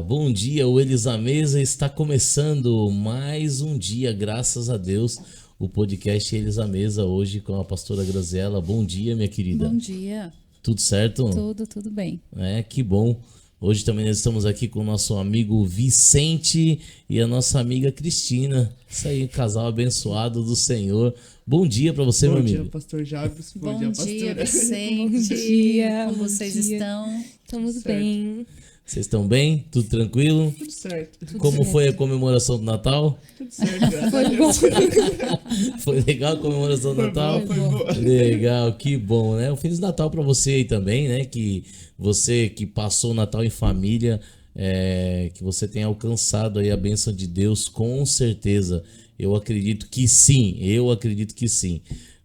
Bom dia, o Eles à Mesa está começando mais um dia, graças a Deus, o podcast Eles à Mesa, hoje com a pastora Graziela. Bom dia, minha querida. Bom dia. Tudo certo? Tudo bem. Que bom. Hoje também nós estamos aqui com o nosso amigo Vicente e a nossa amiga Cristina. Isso aí, casal abençoado do Senhor. Bom dia para você, meu amigo. Bom dia, pastor Jabes. Bom dia, Vicente. Bom dia. Como vocês estão? Estamos bem. Vocês estão bem? Tudo tranquilo? Tudo certo. Como foi a comemoração do Natal? Tudo certo, graças Foi a bom. Deus. Foi legal a comemoração do Natal? Foi bom. Legal, que bom, né? Um Feliz Natal para você aí também, né? Que você que passou o Natal em família, que você tenha alcançado aí a bênção de Deus, com certeza. Eu acredito que sim,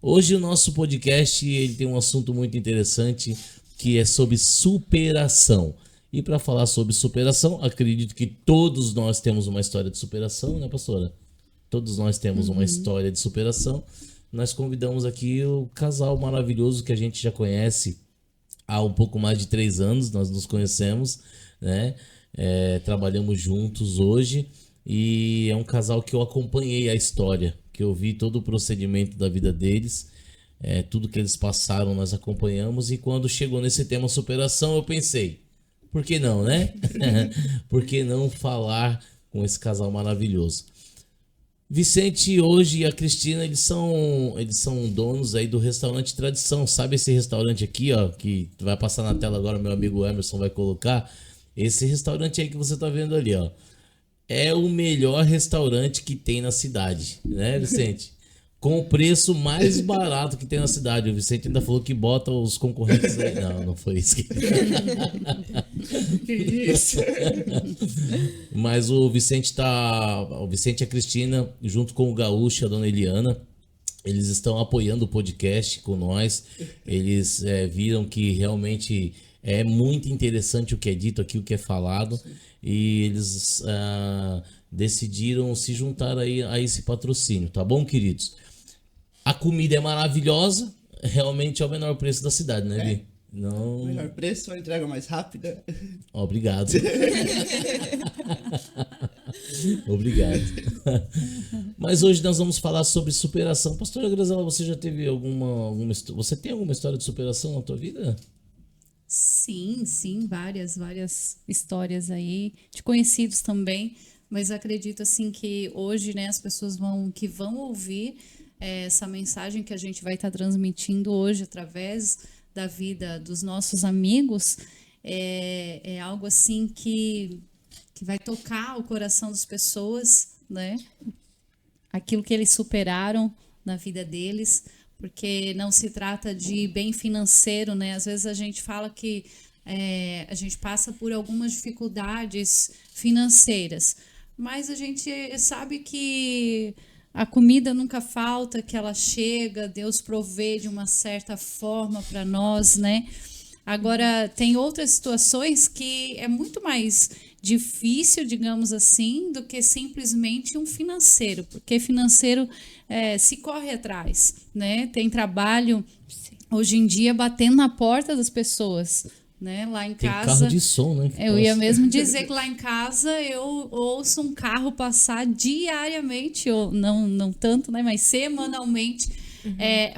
Hoje o nosso podcast ele tem um assunto muito interessante, que é sobre superação. E para falar sobre superação, acredito que todos nós temos uma história de superação, né, pastora? Todos nós temos uma história de superação. Nós convidamos aqui o casal maravilhoso que a gente já conhece há um pouco mais de 3 anos, nós nos conhecemos, né? Trabalhamos juntos hoje e é um casal que eu acompanhei a história, que eu vi todo o procedimento da vida deles, tudo que eles passaram nós acompanhamos, e quando chegou nesse tema superação eu pensei, por que não, né? Por que não falar com esse casal maravilhoso? Vicente hoje e a Cristina, eles são donos aí do restaurante Tradição. Sabe esse restaurante aqui, ó, que vai passar na tela agora, meu amigo Emerson vai colocar? Esse restaurante aí que você tá vendo ali, ó, é o melhor restaurante que tem na cidade, né, Vicente? Com o preço mais barato que tem na cidade. O Vicente ainda falou que bota os concorrentes aí. Não foi isso. Que isso? Mas o Vicente e a Cristina, junto com o Gaúcho e a dona Eliana, eles estão apoiando o podcast com nós. Eles viram que realmente é muito interessante o que é dito aqui, o que é falado. E eles decidiram se juntar aí a esse patrocínio, tá bom, queridos? A comida é maravilhosa, realmente é o menor preço da cidade, né, Vi? Não... Melhor preço, a entrega mais rápida. Obrigado. Obrigado. Mas hoje nós vamos falar sobre superação. Pastora Graziela, você já teve você tem alguma história de superação na tua vida? Sim, várias histórias aí, de conhecidos também, mas acredito assim que hoje, né, as pessoas vão ouvir essa mensagem que a gente vai estar transmitindo hoje através da vida dos nossos amigos, é algo assim que vai tocar o coração das pessoas, né? Aquilo que eles superaram na vida deles, porque não se trata de bem financeiro, né? Às vezes a gente fala que a gente passa por algumas dificuldades financeiras, mas a gente sabe que a comida nunca falta, que ela chega, Deus provê de uma certa forma para nós, né? Agora, tem outras situações que é muito mais difícil, digamos assim, do que simplesmente um financeiro, porque financeiro se corre atrás, né? Tem trabalho, hoje em dia, batendo na porta das pessoas, né? Lá em casa, tem carro de som, né? Eu ia mesmo dizer que lá em casa eu ouço um carro passar diariamente, ou não tanto, né? Mas semanalmente,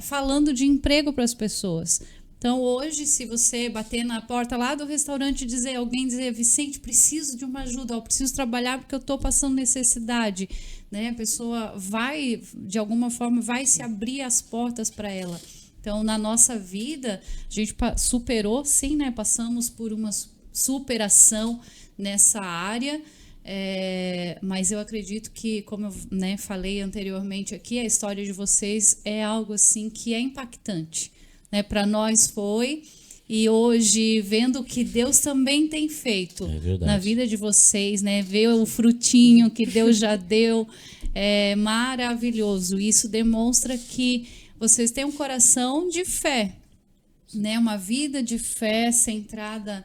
falando de emprego para as pessoas. Então, hoje, se você bater na porta lá do restaurante e alguém dizer, Vicente, preciso de uma ajuda, eu preciso trabalhar porque eu estou passando necessidade, né? A pessoa vai, de alguma forma, vai se abrir as portas para ela. Então, na nossa vida, a gente superou, sim, né? Passamos por uma superação nessa área, mas eu acredito que, como eu, né, falei anteriormente aqui, a história de vocês é algo assim que é impactante, né? Para nós foi, E hoje, vendo o que Deus também tem feito É verdade. na vida de vocês, né? Ver o frutinho que Deus já deu, é maravilhoso. Isso demonstra que vocês têm um coração de fé, né? Uma vida de fé centrada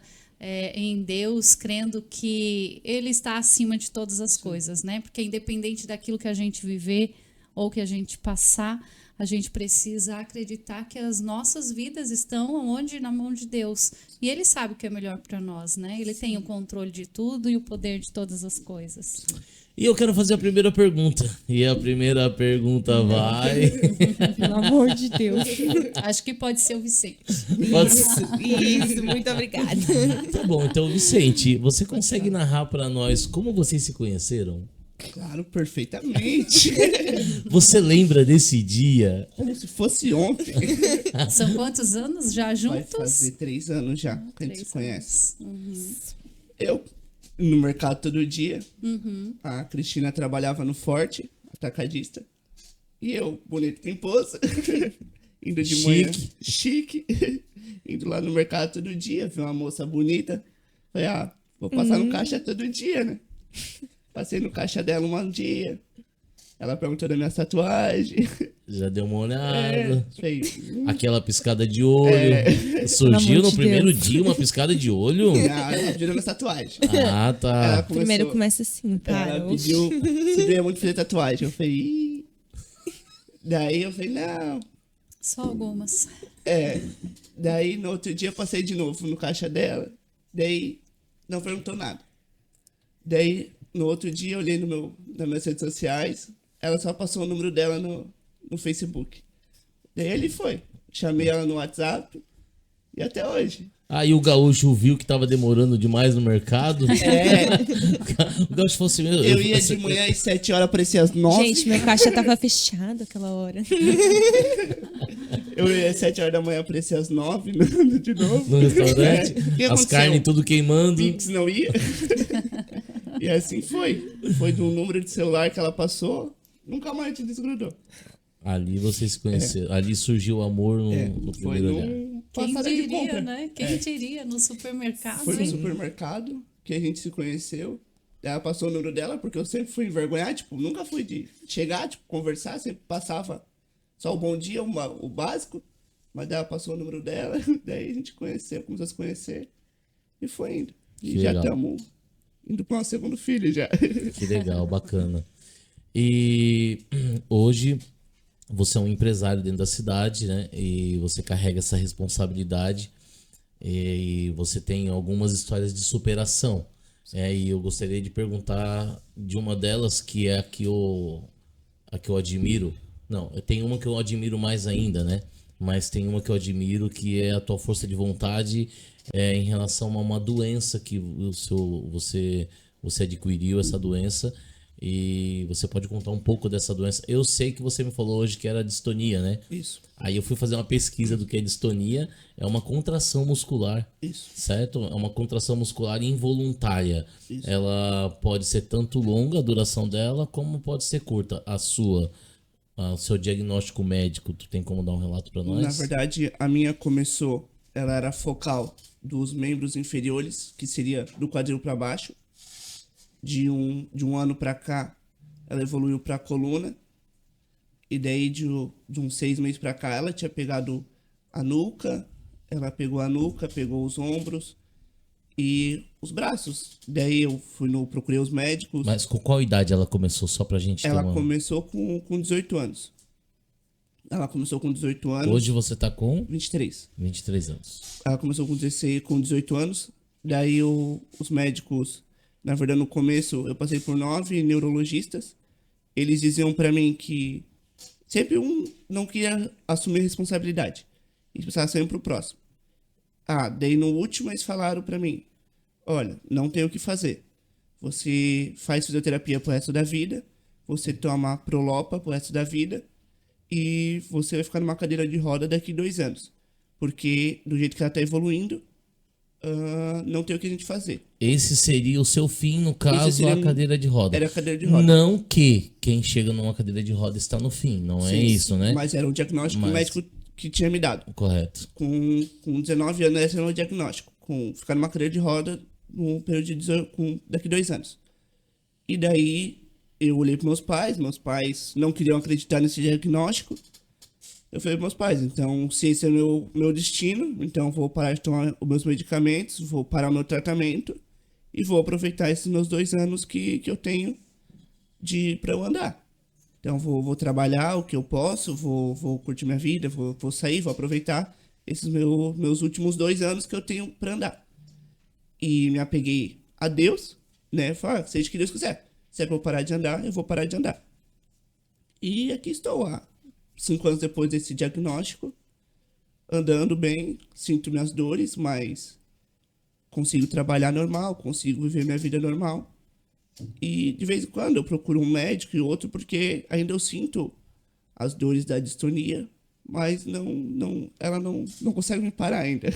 em Deus, crendo que Ele está acima de todas as coisas, né? Porque independente daquilo que a gente viver ou que a gente passar, a gente precisa acreditar que as nossas vidas estão onde? Na mão de Deus. E Ele sabe o que é melhor para nós, né? Ele tem o controle de tudo e o poder de todas as coisas. E eu quero fazer a primeira pergunta. E a primeira pergunta vai. Pelo amor de Deus. Acho que pode ser o Vicente. Pode ser. Isso, muito obrigada. Tá bom, então, Vicente, você consegue narrar pra nós como vocês se conheceram? Claro, perfeitamente. Você lembra desse dia? Como se fosse ontem. São quantos anos já Vai juntos? fazer 3 anos já que a gente 3 se conhece. anos. Eu, no mercado todo dia. Uhum. A Cristina trabalhava no Forte, atacadista. E eu, bonito pimposo, indo de manhã, chique, indo lá no mercado todo dia, vi uma moça bonita. Falei, vou passar no caixa todo dia, né? Passei no caixa dela um dia. Ela perguntou da minha tatuagem. Já deu uma olhada. Falei, Aquela piscada de olho. Surgiu Pelo amor no de primeiro Deus. dia uma piscada de olho? ela pediu minha tatuagem. Ah, Ela tá. começou, Primeiro começa assim, ela para. pediu, você doía muito fazer tatuagem. Eu falei, Ih. Daí eu falei, não. Só algumas. Daí no outro dia eu passei de novo no caixa dela. Daí não perguntou nada. Daí no outro dia eu olhei nas minhas redes sociais. Ela só passou o número dela no Facebook. Daí ele foi. Chamei ela no WhatsApp. E até hoje. Aí o gaúcho viu que tava demorando demais no mercado. O gaúcho falou assim: Eu ia de manhã às 7 horas, aparecia às 9. Gente, meu caixa tava fechado aquela hora. Eu ia às 7 horas da manhã, aparecia às 9 de novo. no restaurante, O que as aconteceu? carnes tudo queimando. Pix não ia. E assim foi. Foi do número de celular que ela passou, nunca mais te desgrudou. Ali vocês se conheceram. Ali surgiu o amor no Foi primeiro olhar. num Quem passada de diria, compra. né? Quem diria no supermercado? Foi no hein? supermercado que a gente se conheceu. Ela passou o número dela, porque eu sempre fui envergonhado, tipo, nunca fui de chegar, tipo, conversar, sempre passava só o bom dia, o básico. Mas daí ela passou o número dela, daí a gente conheceu, começou a se conhecer e foi indo. E Que já legal. estamos indo para um segundo filho já. Que legal, bacana. E hoje você é um empresário dentro da cidade, né? E você carrega essa responsabilidade. E você tem algumas histórias de superação. E eu gostaria de perguntar de uma delas, que é a que eu admiro. Não, tem uma que eu admiro mais ainda, né? Mas tem uma que eu admiro, que é a tua força de vontade em relação a uma doença que você adquiriu, essa doença. E você pode contar um pouco dessa doença. Eu sei que você me falou hoje que era distonia, né? Isso, Aí eu fui fazer uma pesquisa do que é distonia. É uma contração muscular, isso. certo? É uma contração muscular involuntária. Isso. Ela pode ser tanto longa a duração dela, como pode ser curta. O seu diagnóstico médico, tu tem como dar um relato pra nós? Na verdade, a minha começou, ela era focal dos membros inferiores, que seria do quadril para baixo. De um ano para cá, ela evoluiu para a coluna. E daí, de uns 6 meses para cá, ela tinha pegado a nuca. Ela pegou a nuca, pegou os ombros e os braços. Daí eu procurei os médicos. Mas com qual idade ela começou, só pra gente ter Ela uma... começou com 18 anos. Ela começou com 18 anos. Hoje você tá com 23. 23 anos. Ela começou com 18 anos. Daí os médicos, na verdade, no começo eu passei por 9 neurologistas. Eles diziam pra mim que sempre um não queria assumir responsabilidade. E pensava sempre pro próximo. Daí no último eles falaram pra mim: olha, não tem o que fazer. Você faz fisioterapia pro resto da vida. Você toma Prolopa pro resto da vida. E você vai ficar numa cadeira de roda daqui 2 anos. Porque do jeito que ela tá evoluindo, não tem o que a gente fazer. Esse seria o seu fim, no caso, seria a cadeira de roda. Era a cadeira de roda. Não que quem chega numa cadeira de roda está no fim, não é Sim, isso, né? Mas era um diagnóstico Mas- médico que tinha me dado. Correto. Com 19 anos, esse era o meu diagnóstico. Com ficar numa cadeira de roda no período de 18, daqui 2 anos. E daí eu olhei para meus pais não queriam acreditar nesse diagnóstico. Eu falei para meus pais, então se esse é o meu destino, então eu vou parar de tomar os meus medicamentos, vou parar o meu tratamento e vou aproveitar esses meus 2 anos que eu tenho para eu andar. Então vou trabalhar o que eu posso, vou curtir minha vida, vou sair, vou aproveitar esses meus últimos 2 anos que eu tenho para andar. E me apeguei a Deus, né? Falei, seja o que Deus quiser. Se é pra eu parar de andar, eu vou parar de andar. E aqui estou, 5 anos depois desse diagnóstico, andando bem, sinto minhas dores, mas consigo trabalhar normal, consigo viver minha vida normal. E de vez em quando eu procuro um médico e outro, porque ainda eu sinto as dores da distonia, mas ela não consegue me parar ainda.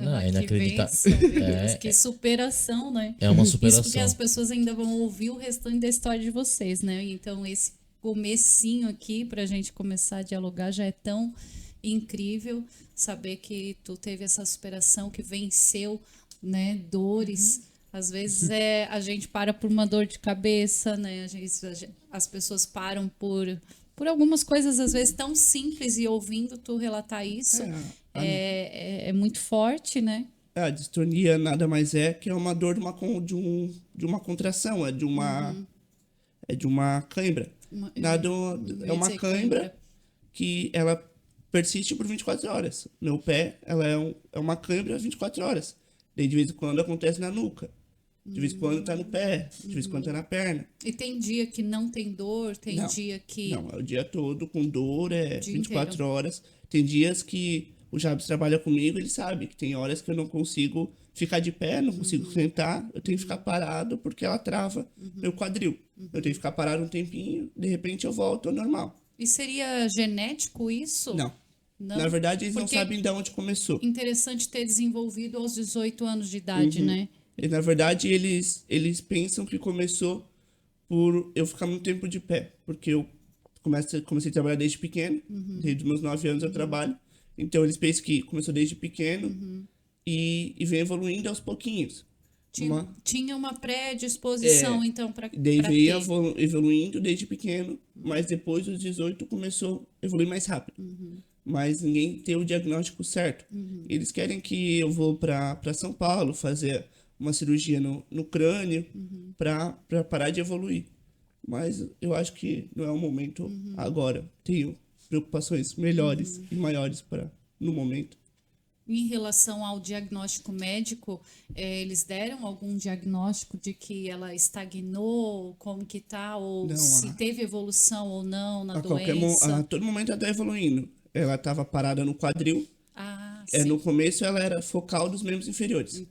Não, é Que inacreditável. bênção, meu Deus, que superação, né? É uma Isso porque superação. as pessoas ainda vão ouvir o restante da história de vocês, né? Então, esse comecinho aqui, pra gente começar a dialogar, já é tão incrível saber que tu teve essa superação, que venceu, né, dores. Às vezes a gente para por uma dor de cabeça, né? As pessoas param por algumas coisas, às vezes, tão simples, e ouvindo tu relatar isso, é muito forte, né? A distonia nada mais é que é uma dor de uma contração, é de uma cãibra. É uma cãibra que ela persiste por 24 horas. Meu pé, ela é uma cãibra 24 horas. Daí de vez em quando acontece na nuca. De vez em quando tá no pé, de vez em quando tá na perna. E tem dia que não tem dor, tem dia que... Não, é o dia todo com dor, Dia 24 inteiro. horas. Tem dias que o Jabs trabalha comigo, ele sabe que tem horas que eu não consigo ficar de pé, não consigo sentar, eu tenho que ficar parado porque ela trava meu quadril. Eu tenho que ficar parado um tempinho, de repente eu volto ao normal. E seria genético isso? Não. Não? Na verdade, eles Porque não sabem de onde começou. interessante ter desenvolvido aos 18 anos de idade, né? E, na verdade, eles pensam que começou por eu ficar muito tempo de pé. Porque eu comecei a trabalhar desde pequeno. Desde os meus 9 anos eu trabalho. Então, eles pensam que começou desde pequeno e vem evoluindo aos pouquinhos. Tinha uma predisposição, então, para Daí veio evoluindo desde pequeno, mas depois dos 18 começou a evoluir mais rápido. Mas ninguém tem o diagnóstico certo. Eles querem que eu vou para São Paulo fazer uma cirurgia no crânio para parar de evoluir. Mas eu acho que não é o momento agora. Tenho preocupações melhores e maiores no momento. Em relação ao diagnóstico médico, eles deram algum diagnóstico de que ela estagnou, como que tá, ou Não, se teve evolução ou não na A doença? todo momento ela está evoluindo. Ela estava parada no quadril. Sim. No começo ela era focal dos membros inferiores.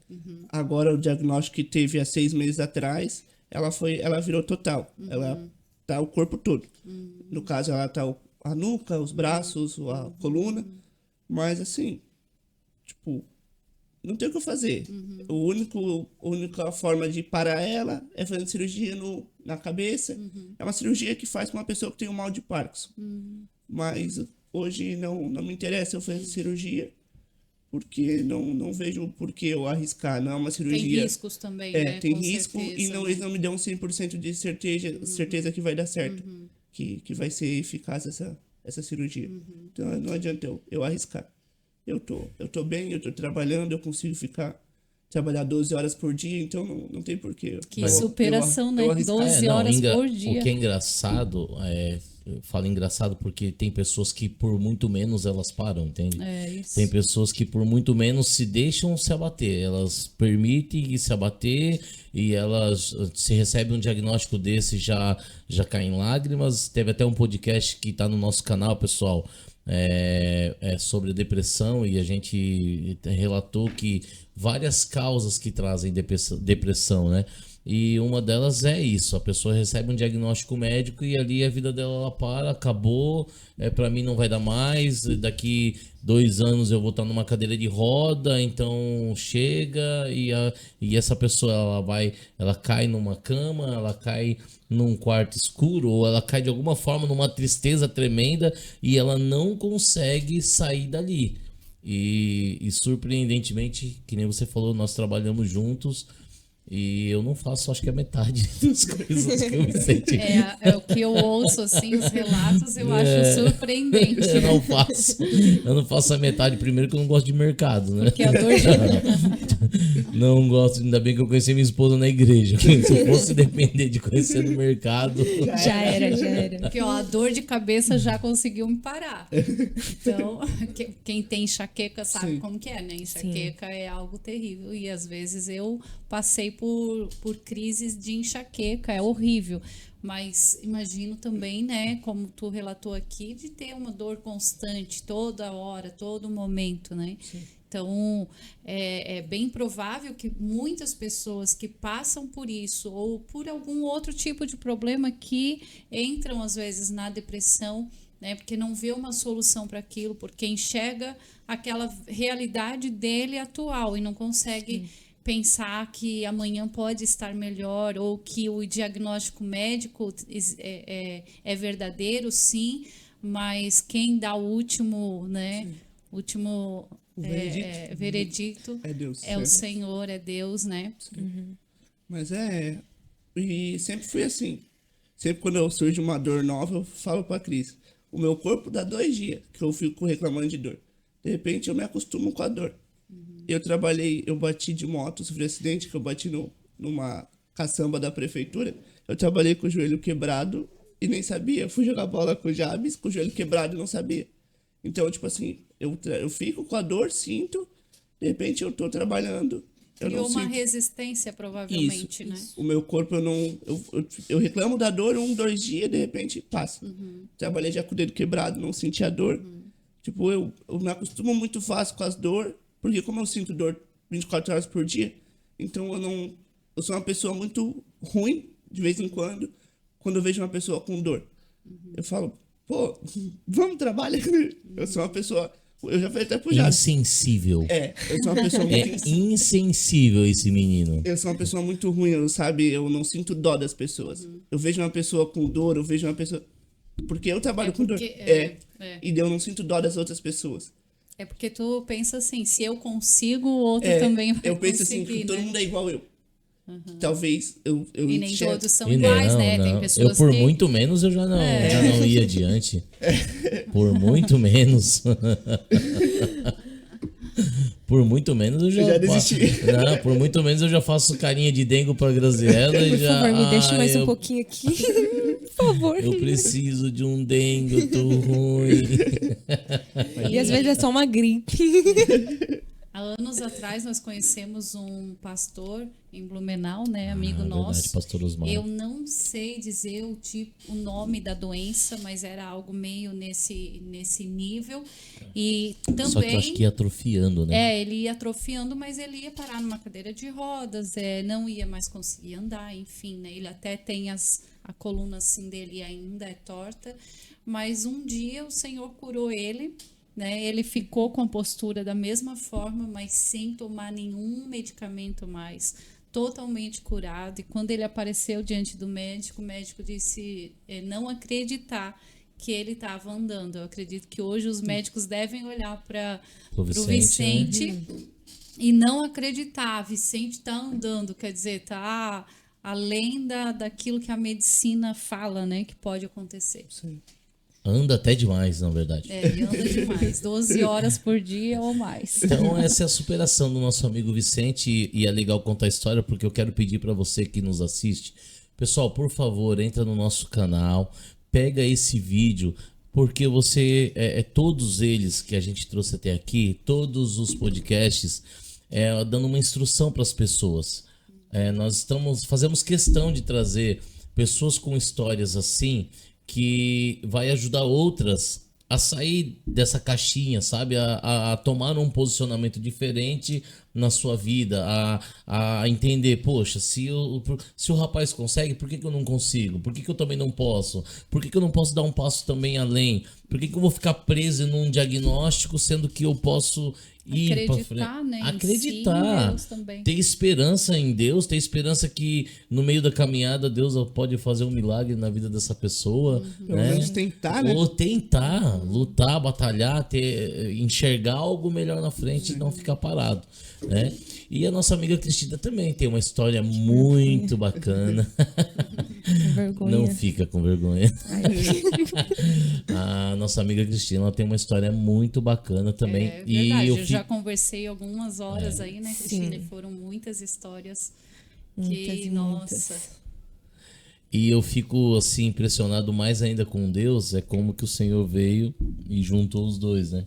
Agora o diagnóstico que teve há 6 meses atrás, ela virou total. Ela tá o corpo todo. No caso, ela tá a nuca, os braços, a coluna. Mas assim, tipo, não tem o que fazer. A única forma de parar ela é fazendo cirurgia na cabeça. É uma cirurgia que faz com uma pessoa que tem um mal de Parkinson. Mas hoje não me interessa eu fazer cirurgia, porque não vejo por que eu arriscar. Não é uma cirurgia... Tem riscos também, né? Tem Com risco certeza, e eles não me dão 100% de certeza que vai dar certo. Que vai ser eficaz essa cirurgia. Então não adianta eu arriscar. Eu tô bem, eu tô trabalhando, eu consigo trabalhar 12 horas por dia, então não tem porquê. Que superação, né? 12 não, horas por dia. O que é engraçado, eu falo engraçado porque tem pessoas que por muito menos elas param, entende? Isso. Tem pessoas que por muito menos se deixam se abater, elas permitem se abater e elas se recebem um diagnóstico desse já caem em lágrimas. Teve até um podcast que tá no nosso canal, pessoal, sobre depressão, e a gente relatou que várias causas que trazem depressão, né? E uma delas é isso, a pessoa recebe um diagnóstico médico e ali a vida dela ela para, acabou, para mim não vai dar mais, daqui 2 anos eu vou estar numa cadeira de roda, então chega e essa pessoa ela cai numa cama, ela cai num quarto escuro, ou ela cai de alguma forma numa tristeza tremenda e ela não consegue sair dali. E surpreendentemente, que nem você falou, nós trabalhamos juntos. E eu não faço, acho que a metade das coisas que eu me senti. É o que eu ouço, assim, os relatos, eu acho surpreendente. Eu não faço a metade, primeiro que eu não gosto de mercado, né? Porque a dor de... Não gosto, ainda bem que eu conheci minha esposa na igreja. Se eu fosse depender de conhecer no mercado. Já era. Porque ó, a dor de cabeça já conseguiu me parar. Então, quem tem enxaqueca sabe como que é, né? Enxaqueca é algo terrível. E às vezes eu passei por crises de enxaqueca, é horrível. Mas imagino também, né, como tu relatou aqui, de ter uma dor constante toda hora, todo momento, né? Sim. Então, é bem provável que muitas pessoas que passam por isso ou por algum outro tipo de problema que entram, às vezes, na depressão, né, porque não vê uma solução para aquilo, porque enxerga aquela realidade dele atual e não consegue pensar que amanhã pode estar melhor ou que o diagnóstico médico é verdadeiro, sim, mas quem dá o último, né, veredicto é Deus, é o Senhor, é Deus, né? Uhum. Mas e sempre fui assim. Sempre quando eu surge uma dor nova, eu falo pra Cris, o meu corpo dá 2 dias que eu fico reclamando de dor. De repente eu me acostumo com a dor. Eu bati de moto, sofri acidente, que eu bati numa caçamba da prefeitura. Eu trabalhei com o joelho quebrado e nem sabia. Fui jogar bola com o Jabes, com o joelho quebrado e não sabia. Então, tipo assim, eu fico com a dor, sinto, de repente eu tô trabalhando. Criou uma resistência, provavelmente, né? O meu corpo, eu reclamo da dor 2 dias, de repente passa. Trabalhei já com o dedo quebrado, não senti a dor. Tipo, eu me acostumo muito fácil com as dores, porque como eu sinto dor 24 horas por dia, então eu sou uma pessoa muito ruim, de vez em quando eu vejo uma pessoa com dor. Eu falo, pô, vamos trabalhar. Eu sou uma pessoa, eu já falei até pro Jade. Insensível. Eu sou uma pessoa muito insensível esse menino. Eu sou uma pessoa muito ruim, eu não sinto dó das pessoas. Eu vejo uma pessoa com dor, eu vejo uma pessoa... Porque eu trabalho com dor. E eu não sinto dó das outras pessoas. É porque tu pensa assim, se eu consigo, o outro também vai conseguir, eu penso assim, que todo mundo é igual eu. Talvez eu e nem todos são iguais, né? Não. Tem pessoas por muito menos eu já não ia adiante. Por muito menos. Por muito menos eu já desisti. Não, por muito menos eu já faço carinha de dengo pra Graziella e já... Por favor, me deixa mais um pouquinho aqui. Por favor. Eu preciso de um dengo, eu tô ruim. E às vezes é só uma gripe. Há anos atrás nós conhecemos um pastor em Blumenau, né, amigo nosso. Verdade, pastor Osmar. Eu não sei dizer o nome da doença, mas era algo meio nesse nível. E também, só que eu acho que ia atrofiando, né? Ele ia atrofiando, mas ele ia parar numa cadeira de rodas, não ia mais conseguir andar, enfim, né? Ele até tem a coluna assim dele ainda é torta, mas um dia o Senhor curou ele. Né? Ele ficou com a postura da mesma forma, mas sem tomar nenhum medicamento mais, totalmente curado. E quando ele apareceu diante do médico, o médico disse não acreditar que ele estava andando. Eu acredito que hoje os médicos devem olhar para o Vicente, né? E não acreditar. Vicente está andando, quer dizer, está além daquilo que a medicina fala, né, que pode acontecer. Sim. Anda até demais, na verdade. Ele anda demais, 12 horas por dia ou mais. Então essa é a superação do nosso amigo Vicente e é legal contar a história porque eu quero pedir para você que nos assiste. Pessoal, por favor, entra no nosso canal, pega esse vídeo, porque você, todos eles que a gente trouxe até aqui, todos os podcasts, dando uma instrução para as pessoas. Nós fazemos questão de trazer pessoas com histórias assim, que vai ajudar outras a sair dessa caixinha, sabe? A tomar um posicionamento diferente na sua vida, a entender, poxa, se o rapaz consegue, por que eu não consigo? Por que eu também não posso? Por que eu não posso dar um passo também além? Por que que eu vou ficar preso num diagnóstico, sendo que eu posso ir para frente? Acreditar, né? Acreditar. Em si, em Deus também. Ter esperança em Deus, ter esperança que no meio da caminhada Deus pode fazer um milagre na vida dessa pessoa, Pelo né? menos tentar, né? Ou tentar, lutar, batalhar, enxergar algo melhor na frente e não ficar parado, né? E a nossa amiga Cristina também tem uma história muito bacana. Vergonha. Não fica com vergonha. A nossa amiga Cristina, ela tem uma história muito bacana também. É verdade, e eu já conversei algumas horas aí, né, Cristina? Sim. E foram muitas histórias Muitas que, e nossa... muitas. E eu fico assim impressionado mais ainda com Deus, é como que o Senhor veio e juntou os dois, né?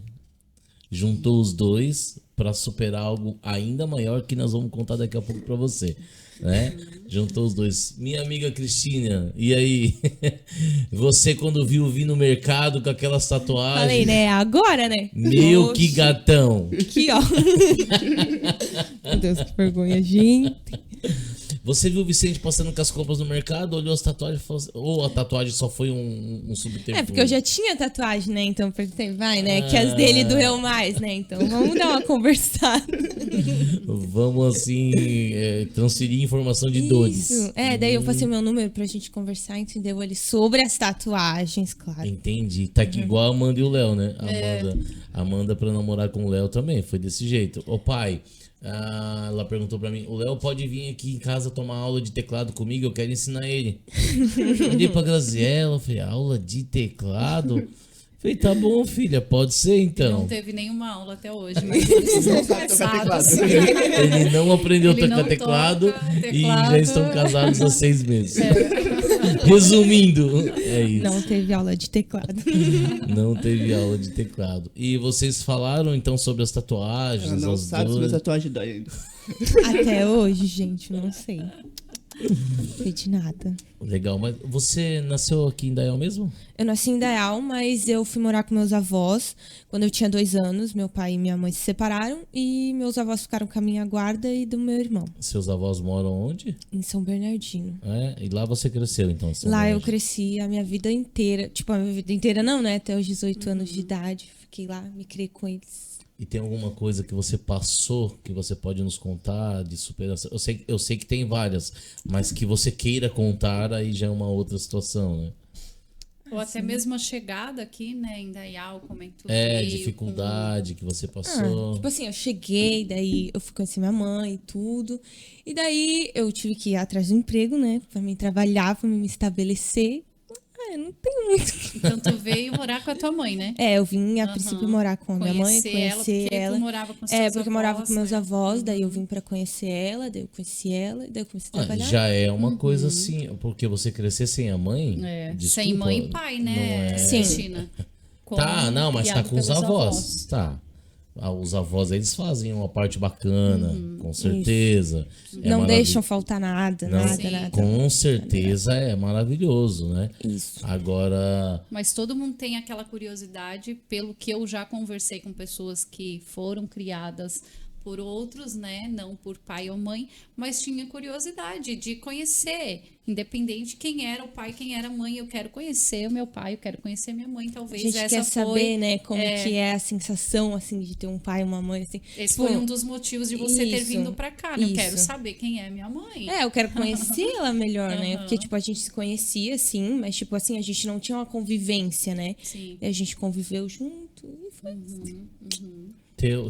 Juntou os dois para superar algo ainda maior que nós vamos contar daqui a pouco para você, né? Juntou os dois. Minha amiga Cristina, e aí? Você quando viu vir no mercado com aquelas tatuagens? Falei, né? Agora, né? Meu, Oxe, que gatão! Aqui, ó. Meu Deus, que vergonha, gente. Você viu o Vicente passando com as compras no mercado, olhou as tatuagens e falou assim, ou a tatuagem só foi um subterfúgio? É, porque eu já tinha tatuagem, né? Então eu pensei, vai, né? Que as dele doeu mais, né? Então vamos dar uma conversada. Vamos assim transferir informação de dores. Isso. É, daí eu passei meu número pra gente conversar, entendeu? Ali sobre as tatuagens, claro. Entendi. Tá aqui igual a Amanda e o Léo, né? Amanda pra namorar com o Léo também, foi desse jeito. Ô pai, ela perguntou pra mim, o Léo pode vir aqui em casa tomar aula de teclado comigo? Eu quero ensinar ele. Olhei pra Graziella, falei, aula de teclado? Falei, tá bom, filha, pode ser então. Não teve nenhuma aula até hoje, mas eles estão casados. Ele não aprendeu a Ele tocar não teclado toca e já teclado. estão casados há 6 meses. Resumindo, é isso. Não teve aula de teclado. Não teve aula de teclado. E vocês falaram então sobre as tatuagens, Ela não as sabe se dores. minha tatuagem dói ainda. Até hoje, gente, não sei. Não sei de nada. Legal, mas você nasceu aqui em Dayal mesmo? Eu nasci em Dayal, mas eu fui morar com meus avós quando eu tinha 2 anos. Meu pai e minha mãe se separaram e meus avós ficaram com a minha guarda e do meu irmão, Seus avós moram onde? em São Bernardino. E lá você cresceu então? em São Lá eu Bernardo? cresci a minha vida inteira. Tipo, a minha vida inteira não, né? Até os 18 anos de idade. Fiquei lá, me criei com eles. E tem alguma coisa que você passou que você pode nos contar de superação? Eu sei que tem várias, mas que você queira contar aí já é uma outra situação, né? Ou até mesmo a chegada aqui, né, em Dayal, como é que tu É, veio, dificuldade que você passou. Tipo assim, eu cheguei, daí eu fui conhecer minha mãe e tudo. E daí eu tive que ir atrás do emprego, né? Pra mim trabalhar, pra mim me estabelecer. Eu não tenho muito. Então tu veio morar com a tua mãe, né? É, eu vim a princípio morar com a minha mãe, conhecer porque ela. tu morava com seus É, porque eu morava avós, com meus né? avós, daí eu vim pra conhecer ela, daí eu conheci ela, daí eu comecei a trabalhar. Já é uma coisa assim, porque você crescer sem a mãe. É, desculpa, sem mãe e pai, né, não é- Sim. Cristina? Tá, não, mas tá Criado com os pelos avós. avós. Tá. Os avós, eles fazem uma parte bacana, com certeza. É Não maravilhoso. deixam faltar nada, Não, nada, Sim. nada. Com certeza é maravilhoso, né? Isso. Agora, Mas todo mundo tem aquela curiosidade, pelo que eu já conversei com pessoas que foram criadas por outros, né? Não por pai ou mãe, mas tinha curiosidade de conhecer, independente quem era o pai, quem era a mãe. Eu quero conhecer o meu pai, eu quero conhecer minha mãe. A Talvez gente essa quer foi, saber, né, como que é a sensação, assim, de ter um pai e uma mãe, assim. esse Tipo, foi um dos motivos de você ter isso, vindo pra cá. Né? Eu quero isso. saber quem é minha mãe. É, eu quero conhecer ela melhor, né? Aham. Porque, tipo, a gente se conhecia, assim, mas, tipo, assim, a gente não tinha uma convivência, né? Sim. E a gente conviveu junto e foi.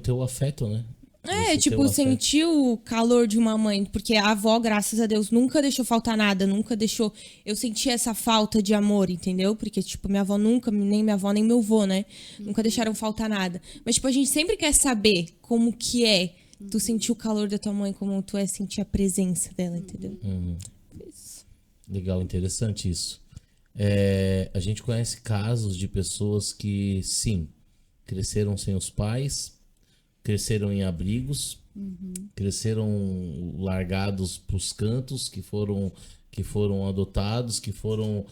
teu afeto, né? É, Você tipo, ter o afeto. sentir o calor de uma mãe, porque a avó, graças a Deus, nunca deixou faltar nada, nunca deixou eu sentir essa falta de amor, entendeu? Porque, tipo, minha avó nunca, nem minha avó, nem meu avô, né? Nunca deixaram faltar nada. Mas, tipo, a gente sempre quer saber como que é tu sentir o calor da tua mãe, como tu é sentir a presença dela, entendeu? Legal, interessante isso. A gente conhece casos de pessoas que, sim, cresceram sem os pais, cresceram em abrigos, cresceram largados pros cantos, que foram adotados, que foram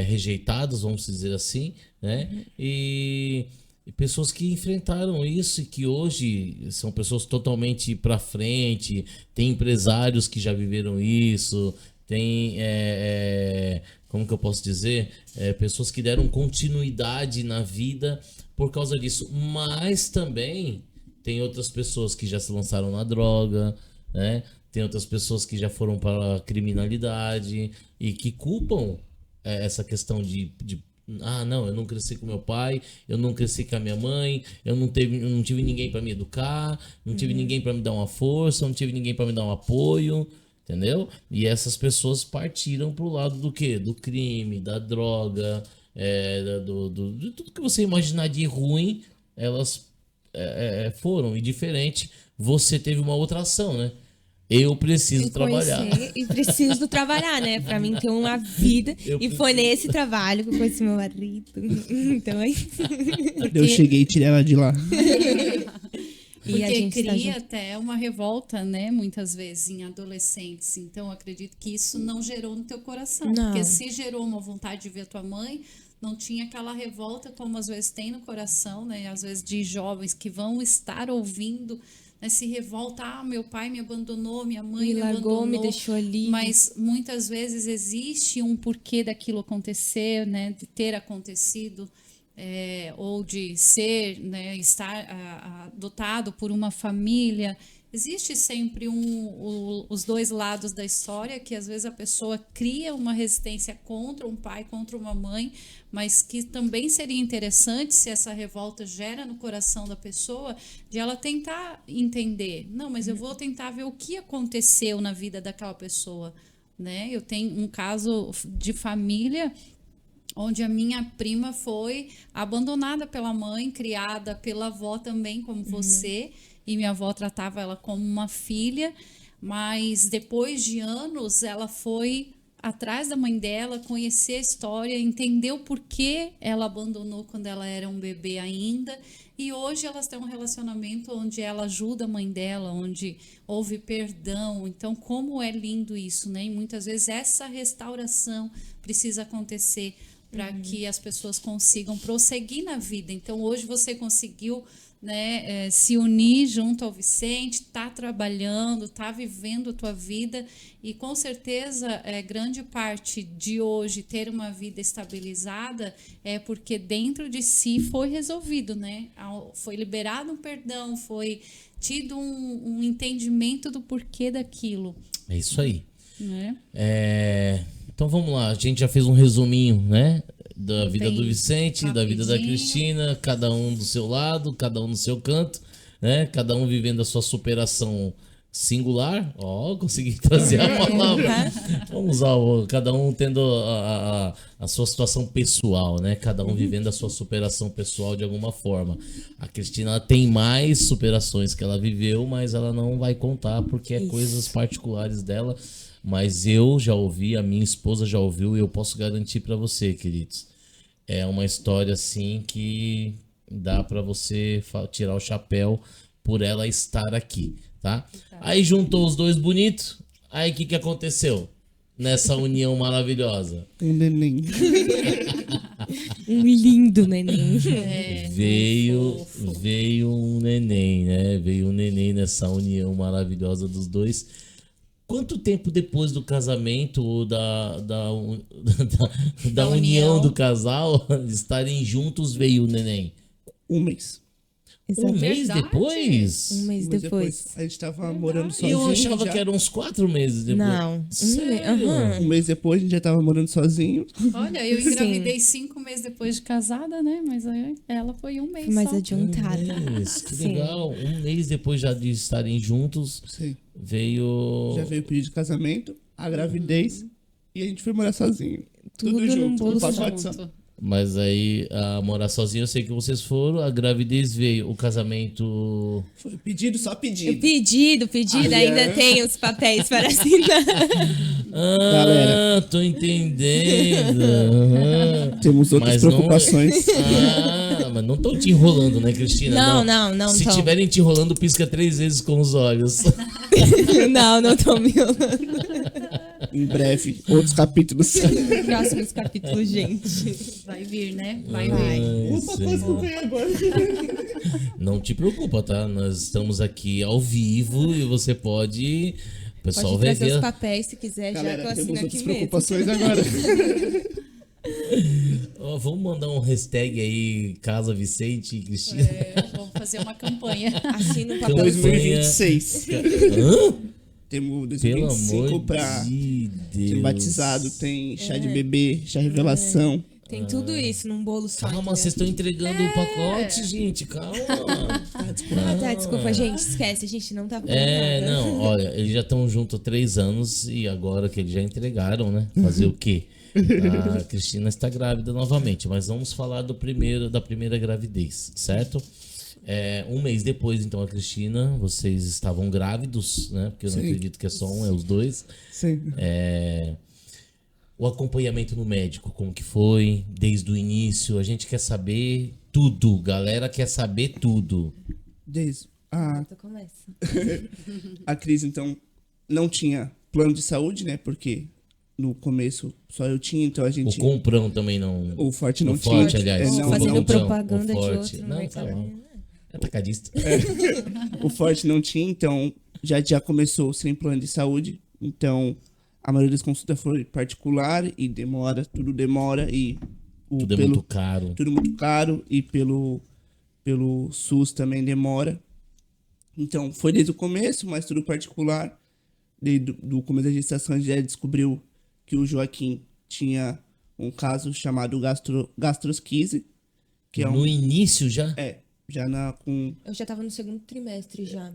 rejeitados, vamos dizer assim, né? E pessoas que enfrentaram isso e que hoje são pessoas totalmente pra frente, tem empresários que já viveram isso, tem como que eu posso dizer? Pessoas que deram continuidade na vida por causa disso. Mas também tem outras pessoas que já se lançaram na droga, né? Tem outras pessoas que já foram para a criminalidade e que culpam essa questão de não, eu não cresci com meu pai, eu não cresci com a minha mãe, eu não tive ninguém para me educar, não tive ninguém para me dar uma força, não tive ninguém para me dar um apoio, entendeu? E essas pessoas partiram pro lado do quê? Do crime, da droga, de tudo que você imaginar de ruim, elas foram. E diferente, você teve uma outra ação, né? Eu preciso trabalhar. E preciso trabalhar, né? Pra mim ter uma vida. Foi nesse trabalho que eu conheci meu marido. Então aí. Eu cheguei e tirei ela de lá. Porque a gente cria até uma revolta, né? Muitas vezes em adolescentes. Então, eu acredito que isso não gerou no teu coração. Não. Porque se gerou uma vontade de ver tua mãe, não tinha aquela revolta como às vezes tem no coração, né? Às vezes de jovens que vão estar ouvindo, né? Se revolta, meu pai me abandonou, minha mãe me largou, abandonou. me deixou ali. Mas muitas vezes existe um porquê daquilo acontecer, né? De ter acontecido. Ou de ser, né, estar adotado por uma família. Existe sempre os dois lados da história, que às vezes a pessoa cria uma resistência contra um pai, contra uma mãe, mas que também seria interessante, se essa revolta gera no coração da pessoa, de ela tentar entender. Não, mas eu vou tentar ver o que aconteceu na vida daquela pessoa, né? Eu tenho um caso de família onde a minha prima foi abandonada pela mãe, criada pela avó também, como você, e minha avó tratava ela como uma filha, mas depois de anos ela foi atrás da mãe dela, conhecer a história, entender o porquê ela abandonou quando ela era um bebê ainda, e hoje elas têm um relacionamento onde ela ajuda a mãe dela, onde houve perdão. Então, como é lindo isso, né? E muitas vezes essa restauração precisa acontecer para que as pessoas consigam prosseguir na vida. Então, hoje você conseguiu, né, se unir junto ao Vicente, está trabalhando, está vivendo a tua vida, e com certeza grande parte de hoje ter uma vida estabilizada é porque dentro de si foi resolvido, né? Foi liberado um perdão, foi tido um entendimento do porquê daquilo. É isso aí. Né? Então vamos lá, a gente já fez um resuminho, né? Da vida do Vicente, da vida da Cristina, cada um do seu lado, cada um no seu canto, né? Cada um vivendo a sua superação singular. Consegui trazer a palavra. Vamos usar cada um tendo a sua situação pessoal, né? Cada um vivendo a sua superação pessoal de alguma forma. A Cristina ela tem mais superações que ela viveu, mas ela não vai contar porque coisas particulares dela. Mas eu já ouvi, a minha esposa já ouviu, e eu posso garantir para você, queridos. É uma história assim que dá para você tirar o chapéu por ela estar aqui, tá? Aí juntou os dois bonitos, aí o que aconteceu nessa união maravilhosa? Um neném. Um lindo neném. Veio um neném, né? Veio um neném nessa união maravilhosa dos dois. Quanto tempo depois do casamento ou da união do casal estarem juntos veio o neném? Um mês. Um mês depois? Um mês depois. A gente tava morando sozinho. Eu achava que eram uns 4 meses depois. Não. Sério? Um mês depois a gente já tava morando sozinho. Olha, eu engravidei 5 meses depois de casada, né? Mas aí ela foi um mês mais só. adiantada. Que legal. Um mês depois já de estarem juntos, Sim. veio... Já veio o pedido de casamento, a gravidez, e a gente foi morar sozinho. Tudo Tudo num junto, bolo no só. pacote só. Mas aí, a morar sozinho, eu sei que vocês foram, a gravidez veio, o casamento... Foi pedido, só pedido. Pedido, ainda tem os papéis para assinar. Galera. Tô entendendo. Aham. Temos outras Mas não- preocupações. Mas não estão te enrolando, né, Cristina? Não. Se tão. tiverem te enrolando, pisca 3 vezes com os olhos. Não tô me olhando. Em breve, outros capítulos. Próximos capítulos, gente. Vai vir, né? Vai Vai. vir. Opa, quase não veio agora. Não te preocupa, tá? Nós estamos aqui ao vivo e você pode pessoal Pode vai trazer ver. os papéis se quiser, já que eu Galera, assino temos aqui outras mesmo. preocupações agora. Ó, vamos mandar um hashtag aí, Casa Vicente e Cristina. Vamos fazer uma campanha. Assino o papel. Campanha. 2026. Hã? Temos Pelo 2025 amor pra de Deus. ser batizado. Tem chá de bebê, chá revelação. Tem tudo isso num bolo só. Calma, entendeu? vocês estão entregando o pacote, gente. Calma. Desculpa, gente. Esquece, a gente não tá falando nada. Não, olha, eles já estão juntos há 3 anos e agora que eles já entregaram, né? Fazer o quê? A Cristina está grávida novamente, mas vamos falar da primeira gravidez, certo? Um mês depois, então, a Cristina, vocês estavam grávidos, né? Porque eu não Sim. acredito que é só um, é os dois. Sim. O acompanhamento no médico, como que foi? Desde o início, a gente quer saber tudo, galera quer saber tudo. Desde Então começa. a Cris, então, não tinha plano de saúde, né? Porque no começo só eu tinha, então a O gente... Comprão também não... O Forte não o tinha. Forte, aliás. É, não, desculpa, fazendo Comprão, propaganda o de Forte. outro no Não, mercado. tá bom. É atacadista. O Forte não tinha, então já começou sem plano de saúde. Então a maioria das consultas foi particular e tudo demora e Tudo é muito caro. tudo muito caro e pelo SUS também demora. Então foi desde o começo, mas tudo particular. Desde do começo da gestação a gente já descobriu que o Joaquim tinha um caso chamado gastrosquise, que é No início já? já com Eu já tava no segundo trimestre já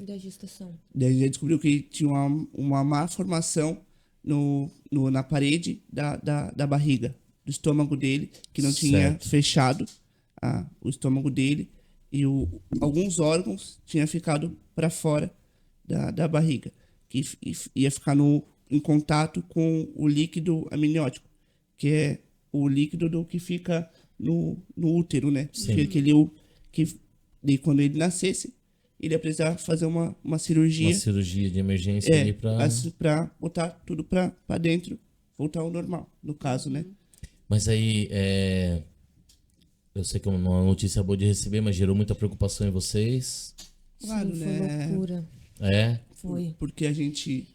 da gestação. daí a gente descobriu que tinha uma má formação na parede da barriga, do estômago dele, que não tinha Certo. fechado o estômago dele e alguns órgãos tinham ficado para fora da barriga, que ia ficar em contato com o líquido amniótico, que é o líquido que fica no útero, né? Sim. Que daí quando ele nascesse, ele ia precisar fazer uma cirurgia. Uma cirurgia de emergência ali Pra botar tudo pra dentro, voltar ao normal, no caso, né? Mas aí, eu sei que é uma notícia boa de receber, mas gerou muita preocupação em vocês. Claro, Sim, foi né? loucura. Foi. Porque a gente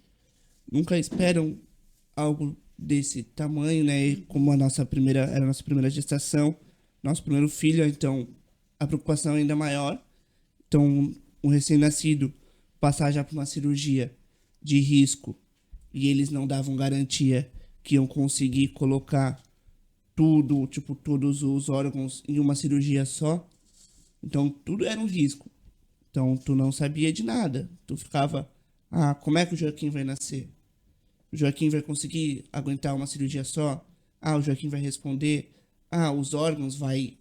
nunca espera algo desse tamanho, né? E como era a nossa primeira gestação, nosso primeiro filho, então a preocupação é ainda maior. Então, um recém-nascido passar já por uma cirurgia de risco e eles não davam garantia que iam conseguir colocar tudo, tipo, todos os órgãos em uma cirurgia só. Então, tudo era um risco. Então, tu não sabia de nada. Tu ficava, como é que o Joaquim vai nascer? O Joaquim vai conseguir aguentar uma cirurgia só? O Joaquim vai responder? Os órgãos vai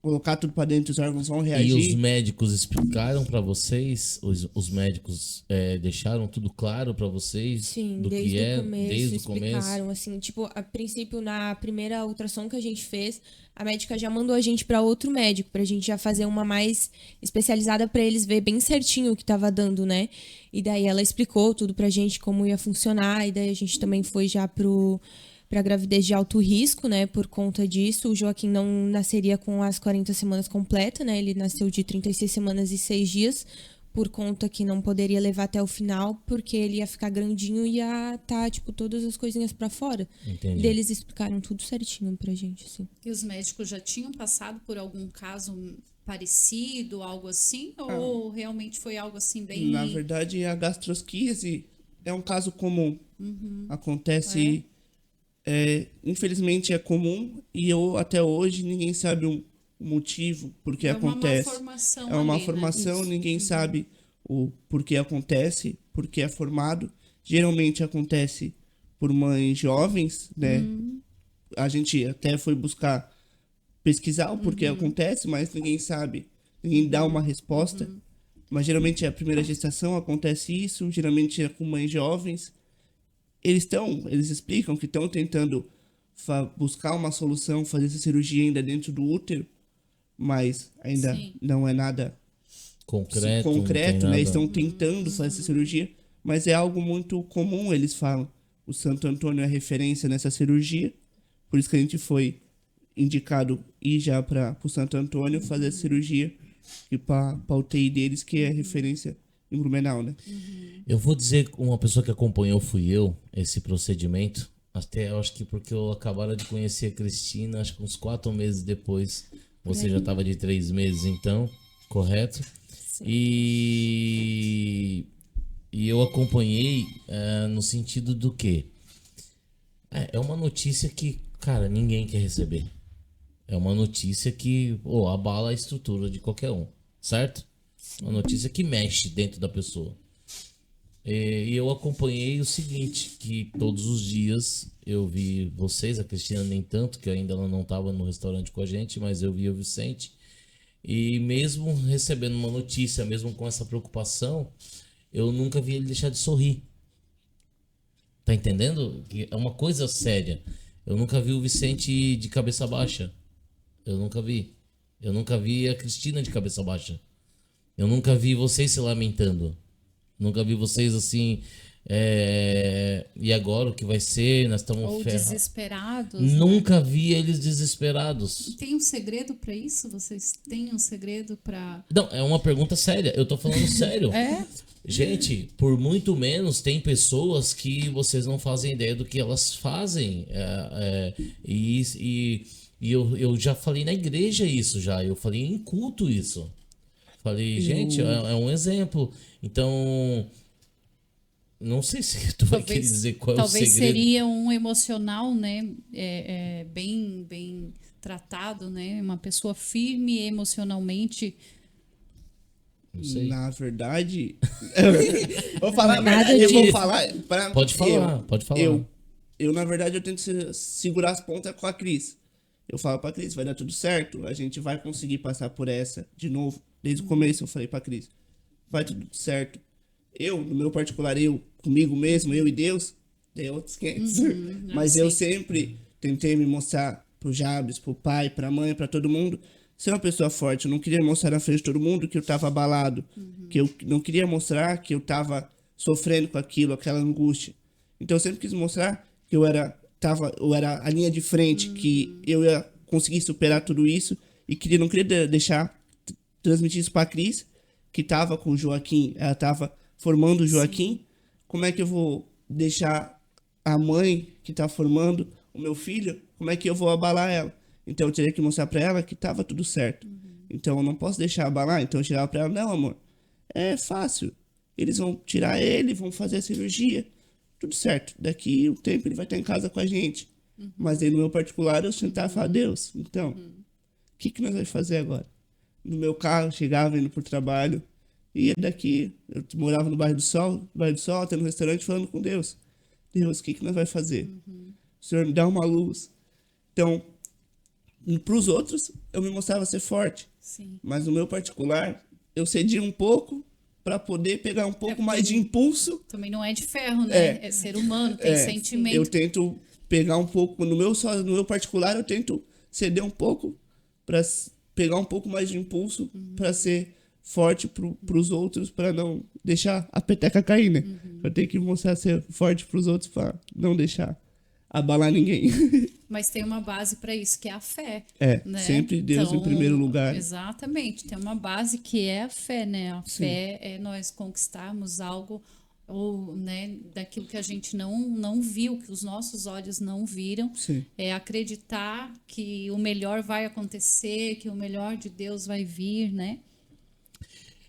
colocar tudo pra dentro, os órgãos vão E reagir? os médicos explicaram pra vocês? Os médicos deixaram tudo claro pra vocês? Sim, do desde que o começo, desde o começo? explicaram, assim, tipo, a princípio, na primeira ultrassom que a gente fez, a médica já mandou a gente pra outro médico, pra gente já fazer uma mais especializada pra eles ver bem certinho o que tava dando, né? E daí ela explicou tudo pra gente, como ia funcionar, e daí a gente também foi já pra gravidez de alto risco, né? Por conta disso, o Joaquim não nasceria com as 40 semanas completas, né? Ele nasceu de 36 semanas e 6 dias, por conta que não poderia levar até o final, porque ele ia ficar grandinho e ia tá, tipo, todas as coisinhas pra fora. Entendi. E daí eles explicaram tudo certinho pra gente, assim. E os médicos já tinham passado por algum caso parecido, algo assim? Ou realmente foi algo assim bem... Na verdade, a gastrosquise é um caso comum. Acontece... infelizmente é comum e até hoje ninguém sabe o motivo por que acontece. É uma malformação É uma ali, né? formação, Isso. ninguém sabe o porquê acontece, porque é formado. Geralmente acontece por mães jovens, né? A gente até foi buscar pesquisar o porquê acontece, mas ninguém sabe, ninguém dá uma resposta. Mas geralmente é a primeira gestação, acontece isso, geralmente é com mães jovens. Eles explicam que estão tentando buscar uma solução, fazer essa cirurgia ainda dentro do útero, mas ainda Sim. não é nada Concreto, não tem concreto, nada. né? Estão tentando fazer essa cirurgia, mas é algo muito comum, eles falam. O Santo Antônio é referência nessa cirurgia, por isso que a gente foi indicado ir já para o Santo Antônio fazer a cirurgia e para a UTI deles, que é referência em Blumenau, né? Eu vou dizer, uma pessoa que acompanhou fui eu, esse procedimento. Até eu acho que porque eu acabara de conhecer a Cristina, acho que uns 4 meses depois. Você já estava de 3 meses, então, correto? E eu acompanhei no sentido do quê? É uma notícia que, cara, ninguém quer receber. É uma notícia que abala a estrutura de qualquer um, certo? Uma notícia que mexe dentro da pessoa. E eu acompanhei o seguinte, que todos os dias eu vi vocês, a Cristina nem tanto, que ainda ela não estava no restaurante com a gente, mas eu vi o Vicente. E mesmo recebendo uma notícia, mesmo com essa preocupação, eu nunca vi ele deixar de sorrir. Tá entendendo? Que é uma coisa séria. Eu nunca vi o Vicente de cabeça baixa. Eu nunca vi. Eu nunca vi a Cristina de cabeça baixa. Eu nunca vi vocês se lamentando. Nunca vi vocês assim. E agora o que vai ser? Nós estamos Ou ferrados. desesperados. Né? Nunca vi eles desesperados. Tem um segredo pra isso? Vocês têm um segredo pra... Não, é uma pergunta séria. Eu tô falando sério. É? Gente, por muito menos tem pessoas que vocês não fazem ideia do que elas fazem. E eu já falei na igreja isso já. Eu falei em culto isso. Falei, gente, é um exemplo. Então, não sei se tu vai querer dizer qual é o segredo. Talvez seria um emocional, né? Bem tratado, né? Uma pessoa firme emocionalmente. Não sei. Na verdade, vou falar a Nada verdade, eu vou disso. falar. Pode falar, pode falar. Eu, na verdade, eu tento segurar as pontas com a Cris. Eu falo pra Cris, vai dar tudo certo, a gente vai conseguir passar por essa de novo. Desde o começo eu falei pra Cris, vai tudo certo. Eu, no meu particular, comigo mesmo, eu e Deus, tem outros 500. Mas eu sempre tentei me mostrar pro Jabes, pro pai, pra mãe, pra todo mundo, ser uma pessoa forte. Eu não queria mostrar na frente de todo mundo que eu tava abalado, que eu não queria mostrar que eu tava sofrendo com aquilo, aquela angústia. Então eu sempre quis mostrar que eu era a linha de frente, que eu ia conseguir superar tudo isso e que não queria deixar transmitir isso pra Cris, que tava com o Joaquim, ela tava formando o Joaquim. Como é que eu vou deixar a mãe que tá formando o meu filho, como é que eu vou abalar ela? Então eu teria que mostrar pra ela que tava tudo certo. Então eu não posso deixar abalar. Então eu chegava pra ela, não, amor, é fácil. Eles vão tirar ele, vão fazer a cirurgia. Tudo certo. Daqui um tempo ele vai estar em casa com a gente. Mas aí no meu particular eu sentava e falava, Deus, então, o que nós vamos fazer agora? No meu carro, chegava indo pro trabalho. Ia daqui, eu morava no bairro do Sol, até no restaurante falando com Deus. Deus, o que nós vamos fazer? O Senhor me dá uma luz. Então, pros outros, eu me mostrava ser forte. Sim. Mas no meu particular, eu cedia um pouco para poder pegar um pouco mais de impulso. Também não é de ferro, né? É ser humano, tem sentimento. Eu tento pegar um pouco, no meu particular, eu tento ceder um pouco para pegar um pouco mais de impulso para ser forte pros outros, para não deixar a peteca cair, né? Eu tenho que mostrar ser forte pros outros para não deixar abalar ninguém. Mas tem uma base para isso, que é a fé. Né? Sempre Deus em primeiro lugar. Exatamente, tem uma base que é a fé, né? A fé é nós conquistarmos algo, ou, né, daquilo que a gente não viu, que os nossos olhos não viram. Sim. É acreditar que o melhor vai acontecer, que o melhor de Deus vai vir, né?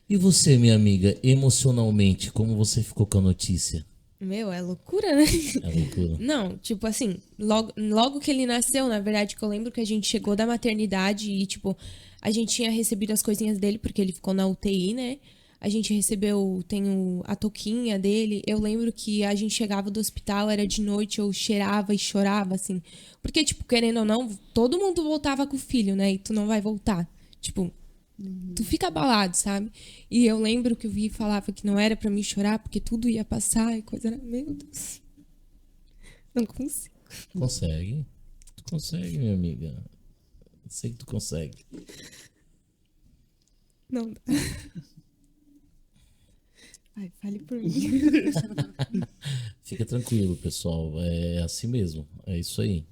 E você, minha amiga, emocionalmente, como você ficou com a notícia? Meu, é loucura, né? É loucura. Não, tipo assim, logo que ele nasceu, na verdade, que eu lembro que a gente chegou da maternidade e, tipo, a gente tinha recebido as coisinhas dele, porque ele ficou na UTI, né? A gente recebeu, a touquinha dele. Eu lembro que a gente chegava do hospital, era de noite, eu cheirava e chorava, assim. Porque, tipo, querendo ou não, todo mundo voltava com o filho, né? E tu não vai voltar. Tipo, tu fica abalado, sabe? E eu lembro que o Vi falava que não era pra mim chorar, porque tudo ia passar e coisa era... Meu Deus. Não consigo. Consegue. Tu consegue, minha amiga. Sei que tu consegue. Não dá. Ai, fale por mim. Fica tranquilo, pessoal. É assim mesmo. É isso aí.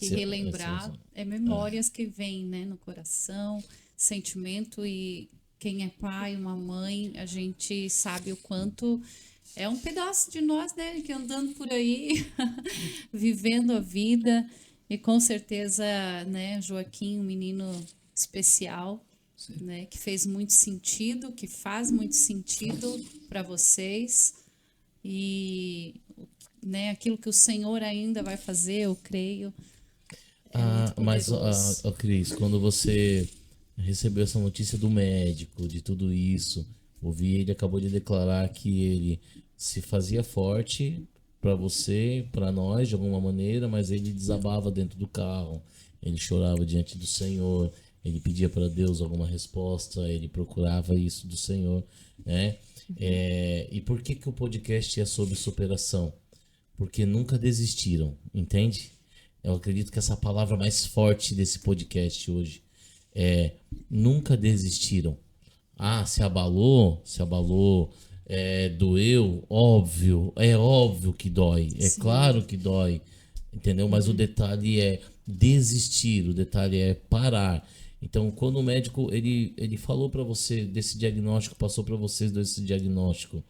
Relembrar memórias que vêm, né, no coração, sentimento, e quem é pai, uma mãe, a gente sabe o quanto é um pedaço de nós, né, que andando por aí, vivendo a vida, e com certeza, né, Joaquim, um menino especial, né, que fez muito sentido, que faz muito sentido para vocês, e, né, aquilo que o Senhor ainda vai fazer, eu creio, é muito Mas, poderoso. Cris, quando você recebeu essa notícia do médico, de tudo isso, ouvi ele acabou de declarar que ele se fazia forte para você, para nós, de alguma maneira, mas ele desabava dentro do carro, ele chorava diante do Senhor, ele pedia para Deus alguma resposta, ele procurava isso do Senhor, né? E por que que o podcast é sobre superação? Porque nunca desistiram, entende? Eu acredito que essa palavra mais forte desse podcast hoje é nunca desistiram. Se abalou, doeu, é óbvio que dói, é claro que dói, entendeu? Mas o detalhe é desistir, o detalhe é parar. Então, quando o médico ele falou para você desse diagnóstico, passou para vocês desse diagnóstico,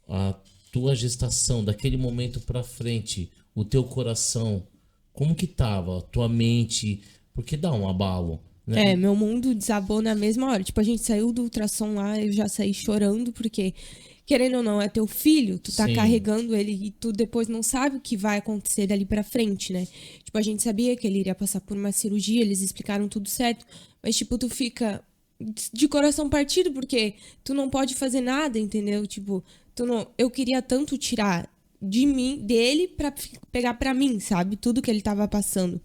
a tua gestação, daquele momento pra frente, o teu coração, como que tava? A tua mente, porque dá um abalo, né? Meu mundo desabou na mesma hora. Tipo, a gente saiu do ultrassom lá, eu já saí chorando, porque, querendo ou não, é teu filho, tu tá Sim. carregando ele e tu depois não sabe o que vai acontecer dali pra frente, né? Tipo, a gente sabia que ele iria passar por uma cirurgia, eles explicaram tudo certo, mas, tipo, tu fica de coração partido, porque tu não pode fazer nada, entendeu? Tipo, eu queria tanto tirar de mim, dele, pra pegar pra mim, sabe? Tudo que ele tava passando.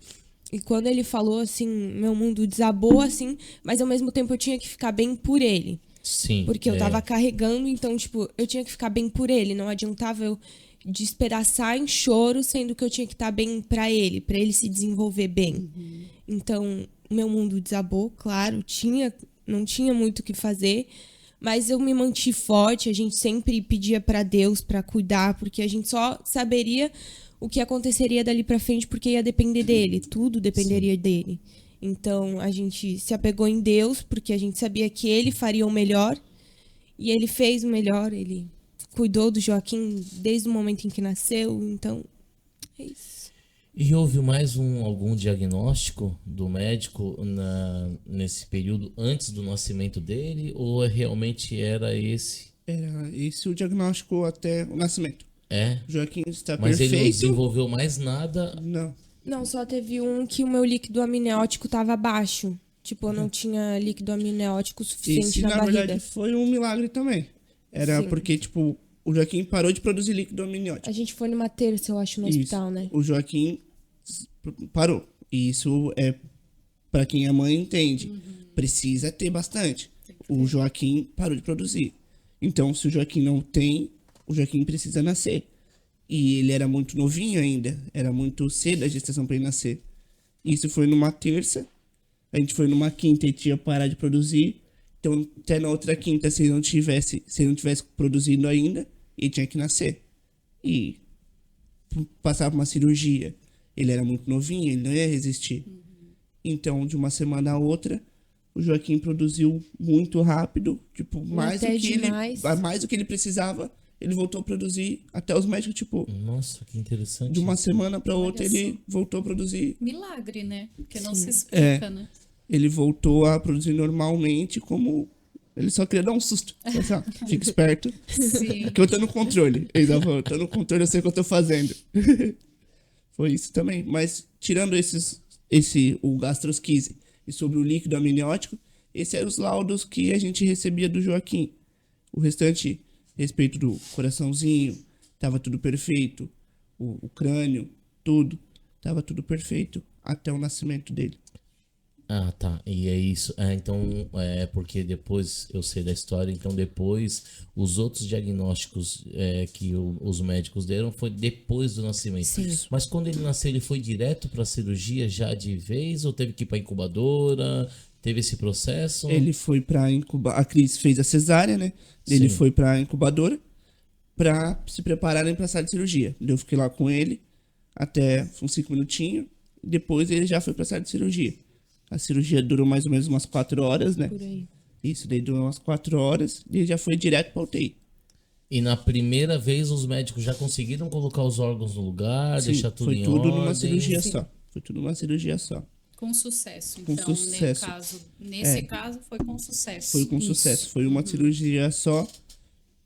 E quando ele falou, assim, meu mundo desabou, assim, mas ao mesmo tempo eu tinha que ficar bem por ele. Sim. Porque eu tava carregando, então, tipo, eu tinha que ficar bem por ele. Não adiantava eu despedaçar em choro, sendo que eu tinha que estar bem pra ele se desenvolver bem. Então, meu mundo desabou, claro, não tinha muito o que fazer, mas eu me mantive forte, a gente sempre pedia pra Deus pra cuidar, porque a gente só saberia o que aconteceria dali pra frente, porque ia depender dele, tudo dependeria dele. Então, a gente se apegou em Deus, porque a gente sabia que ele faria o melhor, e ele fez o melhor, ele cuidou do Joaquim desde o momento em que nasceu, então, é isso. E houve mais algum diagnóstico do médico nesse período antes do nascimento dele? Ou realmente era esse? Era esse o diagnóstico até o nascimento. É? O Joaquim está Mas ele não perfeito. desenvolveu mais nada. Não. Não, só teve um que o meu líquido amniótico tava baixo. Tipo, eu não tinha líquido amniótico suficiente Esse, na na barriga. verdade, foi um milagre também. Era Sim. porque, tipo, o Joaquim parou de produzir líquido amniótico. A gente foi numa terça, eu acho, no Isso. hospital, né? O Joaquim parou. E isso é pra quem é mãe entende. Precisa ter bastante. O Joaquim parou de produzir. Então, se o Joaquim não tem, o Joaquim precisa nascer. E ele era muito novinho ainda. Era muito cedo a gestação pra ele nascer. Isso foi numa terça. A gente foi numa quinta e tinha parado de produzir. Então, até na outra quinta, se ele não tivesse produzindo ainda, ele tinha que nascer. E passar por uma cirurgia. Ele era muito novinho, ele não ia resistir. Então, de uma semana a outra, o Joaquim produziu muito rápido, tipo, mais Até do que demais. mais do que ele precisava. Ele voltou a produzir até os médicos, tipo, Nossa, que interessante. de uma semana pra outra, Olha ele voltou a produzir. Milagre, né? Porque não se explica, né? Ele voltou a produzir normalmente, como ele só queria dar um susto. Assim, ó, fica esperto, Sim. que eu tô no controle. Ele tava falando, tô no controle, eu sei o que eu tô fazendo. Foi isso também. Mas tirando o gastrosquise e sobre o líquido amniótico, esses eram os laudos que a gente recebia do Joaquim. O restante, a respeito do coraçãozinho, tava tudo perfeito. O crânio, tudo. Tava tudo perfeito até o nascimento dele. Ah, tá. E é isso. Então, porque depois eu sei da história, então depois os outros diagnósticos que os médicos deram foi depois do nascimento. Sim. Mas quando ele nasceu, ele foi direto pra cirurgia já de vez ou teve que ir pra incubadora? Teve esse processo? Ele foi pra incubadora. A Cris fez a cesárea, né? Ele Sim. foi pra incubadora pra se prepararem pra sala de cirurgia. Eu fiquei lá com ele até uns 5 minutinhos. Depois ele já foi pra sala de cirurgia. A cirurgia durou mais ou menos umas 4 horas, né? Por aí. Isso, daí deu umas 4 horas e ele já foi direto pra UTI. E na primeira vez os médicos já conseguiram colocar os órgãos no lugar, Sim, deixar tudo foi em tudo ordem. numa cirurgia só. Foi tudo numa cirurgia só. Com sucesso. Com Então, sucesso. nesse caso, foi com sucesso. Foi com Isso. sucesso. Foi uma cirurgia só.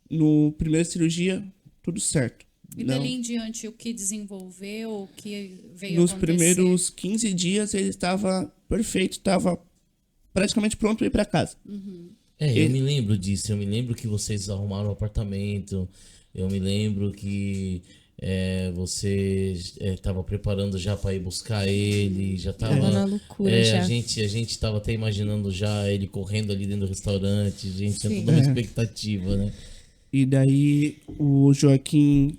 No primeira cirurgia, tudo certo. E Não. dali em diante, o que desenvolveu, o que veio Nos acontecer? primeiros 15 dias ele estava perfeito, estava praticamente pronto para ir para casa. Eu me lembro disso. Eu me lembro que vocês arrumaram um apartamento. Eu me lembro que você estava preparando já para ir buscar ele. Já Tava tava na loucura já. A gente tava até imaginando já ele correndo ali dentro do restaurante. A gente tinha Sim. toda uma expectativa, né? E daí o Joaquim,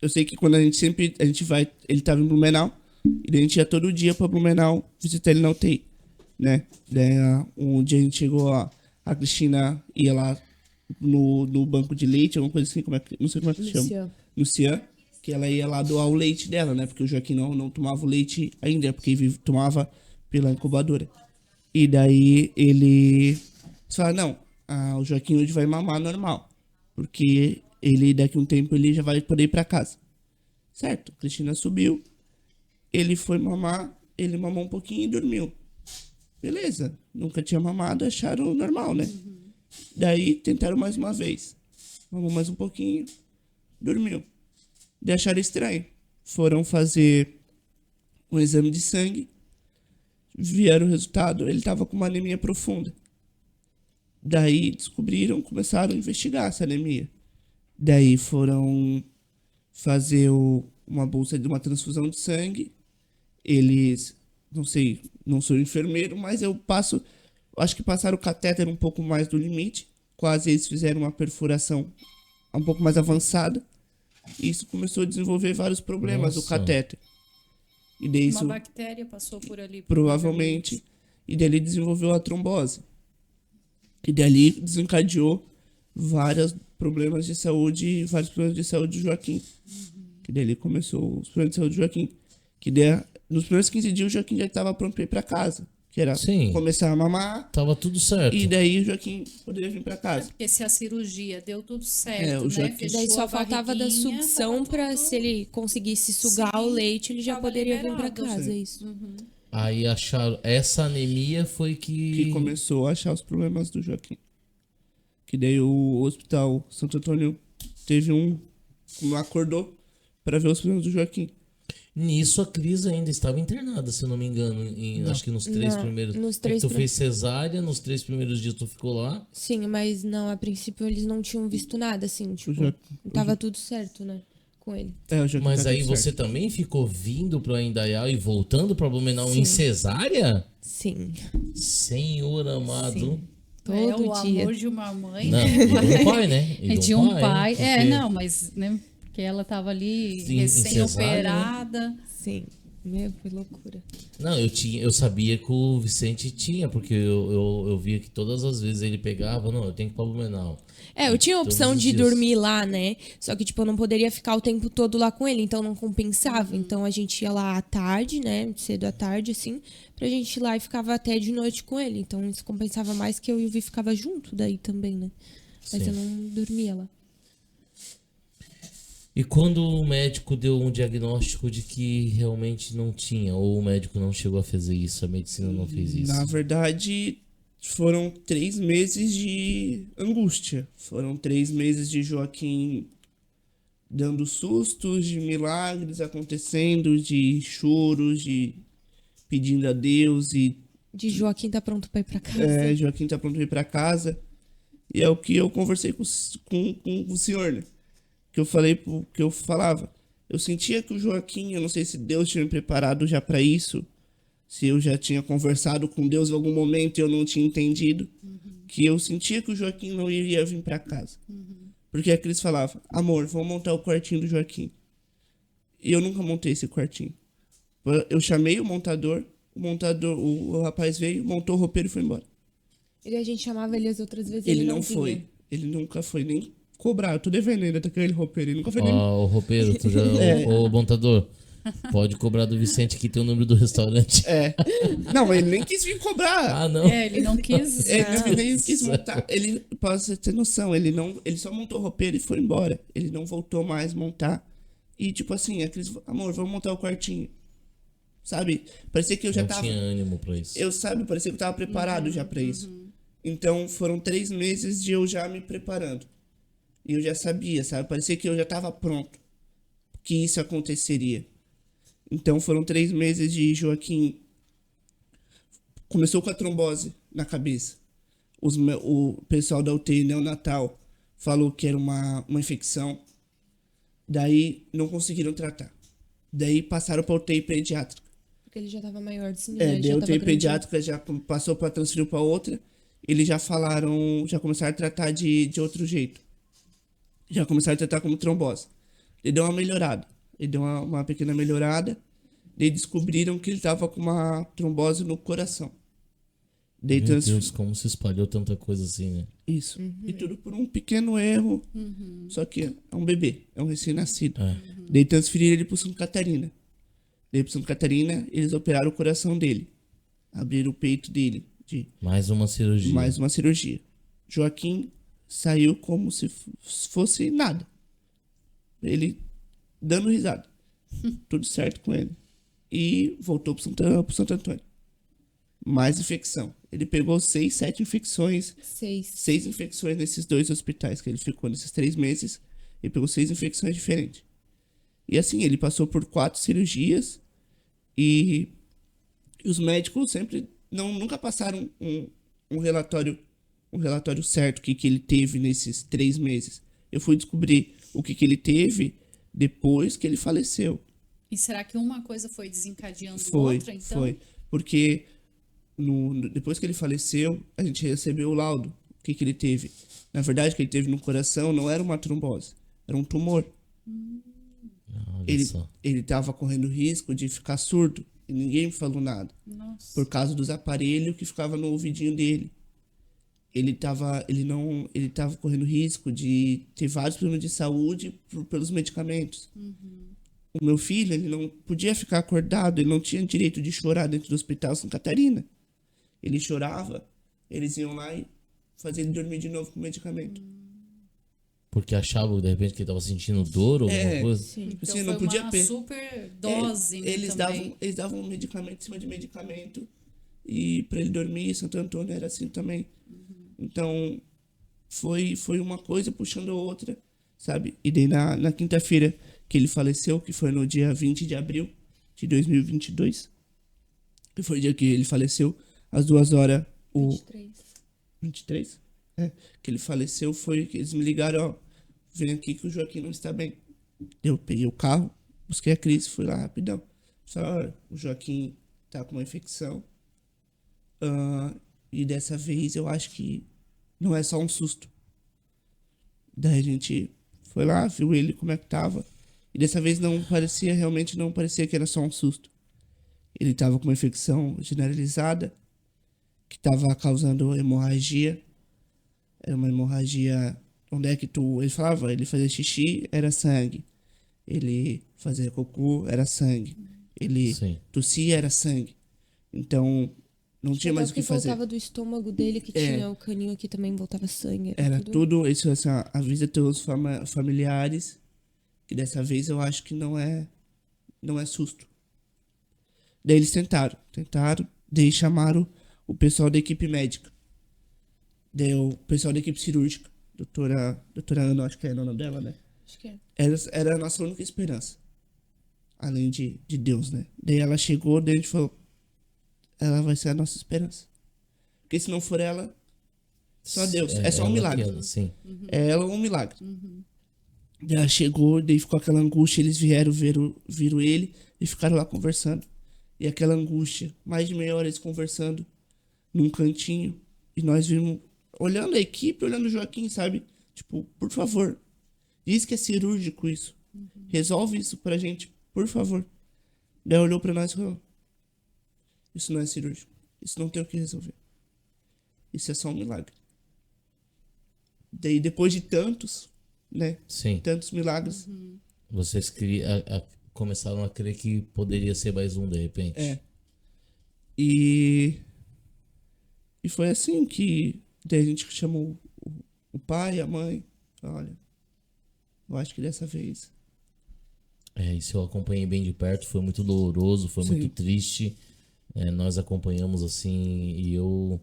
eu sei que quando a gente vai, ele estava em Blumenau, e daí a gente ia todo dia para Blumenau visitar ele na UTI, né? Daí um dia a gente chegou, a Cristina ia lá no banco de leite, alguma coisa assim, não sei como é que se chama. Luciano. No Cian, que ela ia lá doar o leite dela, né? Porque o Joaquim não tomava o leite ainda, porque ele tomava pela incubadora. E daí ele fala, não, o Joaquim hoje vai mamar normal, porque ele daqui a um tempo ele já vai poder ir pra casa. Certo, a Cristina subiu, ele foi mamar, ele mamou um pouquinho e dormiu. Beleza, nunca tinha mamado, acharam normal, né? Daí tentaram mais uma vez, mamou mais um pouquinho, dormiu. Daí acharam estranho. Foram fazer um exame de sangue, vieram o resultado, ele estava com uma anemia profunda. Daí descobriram, começaram a investigar essa anemia. Daí foram fazer uma bolsa de uma transfusão de sangue. Eles, não sei, não sou enfermeiro, mas acho que passaram o catéter um pouco mais do limite. Quase eles fizeram uma perfuração um pouco mais avançada. E isso começou a desenvolver vários problemas, Nossa. o catéter. E daí Uma isso, bactéria passou por ali. provavelmente, e dali desenvolveu a trombose. E dali desencadeou vários problemas de saúde do Joaquim. Que dali começou os problemas de saúde do Joaquim. Que daí, nos primeiros 15 dias o Joaquim já estava pronto para ir para casa. Que era Sim. começar a mamar Tava tudo certo. e daí o Joaquim poderia vir para casa. Porque se a cirurgia deu tudo certo, o né? Joaquim- Fechou Daí só a faltava da barriguinha, sucção tava pra tudo- se ele conseguisse sugar Sim, o leite, ele já tava poderia vir pra liberado. casa, Sim. isso. Aí acharam. Essa anemia foi Que começou a achar os problemas do Joaquim. Que daí o hospital Santo Antônio teve acordou para ver os problemas do Joaquim. Nisso a Cris ainda estava internada, se eu não me engano. Acho que nos 3 Não, primeiros. nos É que 3 tu fez cesárea, nos 3 primeiros dias tu ficou lá. Sim, mas não, a princípio eles não tinham visto nada, assim, tipo, tava tudo certo, né, com ele. O Joaquim Mas tá aí tudo você certo. também ficou vindo pra Indaial e voltando pra Blumenau Sim. em cesárea? Sim, Senhor amado. sim. É Todo o dia. amor de uma mãe. Não, e de um pai, né? E É de um pai. porque- Não, mas, né? Porque ela tava ali Sim, em cesárea, recém-operada. Sim, meu, foi loucura. Não, eu sabia que o Vicente tinha, porque eu via que todas as vezes ele pegava, não, eu tenho que ir pra Blumenau. Eu tinha a Todos opção os de dias. dormir lá, né? Só que, tipo, eu não poderia ficar o tempo todo lá com ele, então não compensava. Então a gente ia lá à tarde, né? Cedo à tarde, assim, pra gente ir lá e ficava até de noite com ele. Então isso compensava mais que eu e o Vi ficava junto daí também, né? Mas Sim. eu não dormia lá. E quando o médico deu um diagnóstico de que realmente não tinha, ou o médico não chegou a fazer isso, a medicina não fez isso? Na verdade, foram 3 meses de angústia. Foram 3 meses de Joaquim dando sustos, de milagres acontecendo, de choros, de pedindo a Deus e De Joaquim tá pronto pra ir pra casa. Joaquim tá pronto pra ir pra casa. E é o que eu conversei com o senhor, né? Que eu falava. Eu sentia que o Joaquim, eu não sei se Deus tinha me preparado já pra isso, se eu já tinha conversado com Deus em algum momento e eu não tinha entendido, que eu sentia que o Joaquim não iria vir pra casa. Porque a Cris falava, amor, vamos montar o quartinho do Joaquim. E eu nunca montei esse quartinho. Eu chamei o montador, o rapaz veio, montou o roupeiro e foi embora. E a gente chamava ele as outras vezes Ele ele não vinha. foi. Ele nunca foi nem cobrar. Eu tô devendo ainda daquele roupeiro. Ele nunca foi nem. Ó, o roupeiro, tu já, É. o montador. Pode cobrar do Vicente que tem o número do restaurante. Não, ele nem quis vir cobrar. Ah, não. Ele não quis. Ele nem quis montar. Ele, pra você ter noção, ele só montou o roupeiro e foi embora. Ele não voltou mais montar. E tipo assim, aqueles, amor, vamos montar o quartinho. Sabe? Parecia que eu já Não tava. tinha ânimo pra isso. Parecia que eu tava preparado já pra isso. Então foram 3 meses de eu já me preparando. E eu já sabia, sabe? Parecia que eu já tava pronto. Que isso aconteceria. Então foram 3 meses de Joaquim. Começou com a trombose na cabeça. O pessoal da UTI neonatal falou que era uma infecção. Daí não conseguiram tratar. Daí passaram para UTI pediátrica. Porque ele já tava maior de sim, né? Daí a Já tava UTI grandinho. pediátrica já passou para transferir para outra. Eles já falaram, já começaram a tratar de outro jeito. Já começaram a tratar como trombose. Ele deu uma melhorada. Ele deu uma pequena melhorada. Daí descobriram que ele tava com uma trombose no coração. Daí Meu Deus, como se espalhou tanta coisa assim, né? Isso. E tudo por um pequeno erro. Só que é um bebê, é um recém-nascido. Daí transferiram ele pro Santa Catarina. Daí pro Santa Catarina, eles operaram o coração dele. Abriram o peito dele. De Mais uma cirurgia. mais uma cirurgia. Joaquim saiu como se fosse nada. Ele dando risada. Tudo certo com ele. E voltou pro Santo Antônio. Mais infecção. Ele pegou 6, 7 infecções. 6 infecções nesses 2 hospitais que ele ficou nesses 3 meses. Ele pegou 6 infecções diferentes. E assim, ele passou por 4 cirurgias. E os médicos sempre nunca passaram um relatório certo que ele teve nesses 3 meses. Eu fui descobrir o que ele teve depois que ele faleceu. E será que uma coisa foi desencadeando Foi, outra, então? foi. Porque depois que ele faleceu, a gente recebeu o laudo. O que ele teve? Na verdade, o que ele teve no coração não era uma trombose, era um tumor. Olha só. Ele estava correndo risco de ficar surdo e ninguém me falou nada. Nossa. Por causa dos aparelhos que ficavam no ouvidinho dele. Ele tava correndo risco de ter vários problemas de saúde pelos medicamentos. O meu filho, ele não podia ficar acordado, ele não tinha direito de chorar dentro do hospital Santa Catarina. Ele chorava, eles iam lá e faziam ele dormir de novo com o medicamento. Porque achava, de repente, que ele tava sentindo dor ou alguma coisa. Sim. Então Assim, foi não podia uma super dose, né, eles também. davam medicamento em cima de medicamento. E pra ele dormir, Santo Antônio era assim também. Então, foi uma coisa puxando a outra, sabe? E daí na quinta-feira que ele faleceu, que foi no dia 20 de abril de 2022, que foi o dia que ele faleceu, às 2 horas, 23? Que ele faleceu, foi que eles me ligaram, ó, vem aqui que o Joaquim não está bem. Eu peguei o carro, busquei a Cris, fui lá rapidão. Só, o Joaquim tá com uma infecção. E dessa vez eu acho que não é só um susto. Daí a gente foi lá, viu ele como é que tava. E dessa vez realmente não parecia que era só um susto. Ele tava com uma infecção generalizada que tava causando hemorragia. Era uma hemorragia. Onde é que ele falava? Ele fazia xixi, era sangue. Ele fazia cocô, era sangue. Ele Sim. tossia, era sangue. Então, não tinha mais o que fazer. Voltava do estômago dele, que tinha o caninho aqui também, voltava sangue. Era tudo isso, assim, avisa teus familiares, que dessa vez eu acho que não é susto. Daí eles tentaram, daí chamaram o pessoal da equipe médica. Daí o pessoal da equipe cirúrgica, doutora Ana, acho que é o nome dela, né? Acho que é. Era a nossa única esperança. Além de Deus, né? Daí ela chegou, daí a gente falou, ela vai ser a nossa esperança. Porque se não for ela, só Deus. É só um milagre. Sim. É ela ou um milagre. Daí ela chegou, daí ficou aquela angústia, eles viram ele e ficaram lá conversando. E aquela angústia, mais de meia hora eles conversando num cantinho. E nós vimos, olhando a equipe, olhando o Joaquim, sabe? Tipo, por favor, diz que é cirúrgico isso. Resolve isso pra gente, por favor. Daí olhou pra nós e falou, isso não é cirúrgico. Isso não tem o que resolver. Isso é só um milagre. Daí depois de tantos, né? Sim. Tantos milagres. Vocês começaram a crer que poderia ser mais um de repente. É. E foi assim que daí a gente chamou o pai, a mãe. Olha, eu acho que dessa vez. Isso eu acompanhei bem de perto, foi muito doloroso, foi muito Sim. triste. Nós acompanhamos assim e eu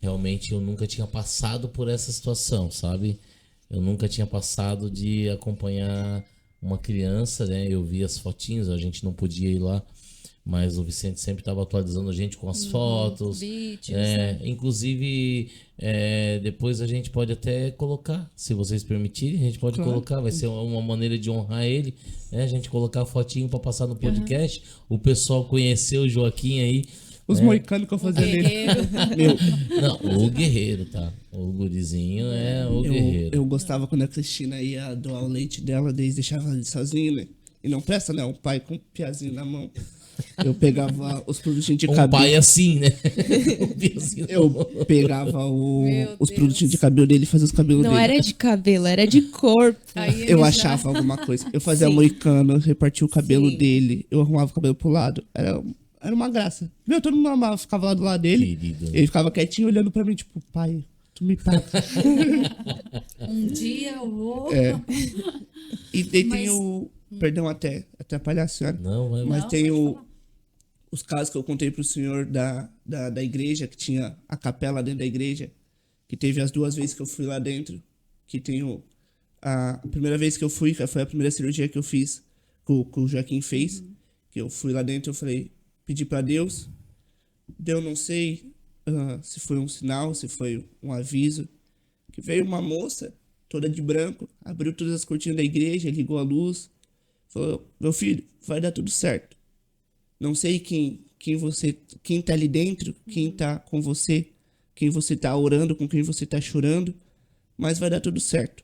realmente eu nunca tinha passado por essa situação, sabe? Eu nunca tinha passado de acompanhar uma criança, né? Eu vi as fotinhos, a gente não podia ir lá, mas o Vicente sempre estava atualizando a gente com as fotos. Vídeos, né? Inclusive, depois a gente pode até colocar, se vocês permitirem, a gente pode Claro. colocar, vai ser uma maneira de honrar ele, né? A gente colocar a fotinho para passar no podcast. O pessoal conheceu o Joaquim aí. Os moicanos que eu fazia nele. Guerreiro. Meu, Não, o guerreiro, tá? O gurizinho é o guerreiro. eu gostava quando a Cristina ia doar o leite dela, desde deixava ele sozinho, né? E não presta, né? Um pai com um piazinho na mão. Eu pegava os produtinhos de Um cabelo. pai assim, né? Um piazinho. Eu pegava Meu os Deus. produtinhos de cabelo dele e fazia os cabelos Não dele. era de cabelo, era de corpo. Aí ele Eu já- achava alguma coisa. Eu fazia Sim. moicano, eu repartia o cabelo Sim. dele, eu arrumava o cabelo pro lado. Era uma graça. Meu, todo mundo amava, ficava lá do lado dele. Querido. Ele ficava quietinho olhando pra mim, tipo, pai, tu me paga. Um dia eu vou. E daí Mas- tem o. Perdão, até atrapalhar a senhora. Não, vai Mas Não, tem pode falar. os casos que eu contei pro senhor da igreja, que tinha a capela dentro da igreja, que teve as 2 vezes que eu fui lá dentro, que tem a primeira vez que eu fui, que foi a primeira cirurgia que eu fiz, que o Joaquim fez, que eu fui lá dentro, eu falei, pedi pra Deus, eu não sei se foi um sinal, se foi um aviso, que veio uma moça, toda de branco, abriu todas as cortinas da igreja, ligou a luz, falou, meu filho, vai dar tudo certo. Não sei quem tá ali dentro, quem tá com você, quem você tá orando, com quem você tá chorando, mas vai dar tudo certo.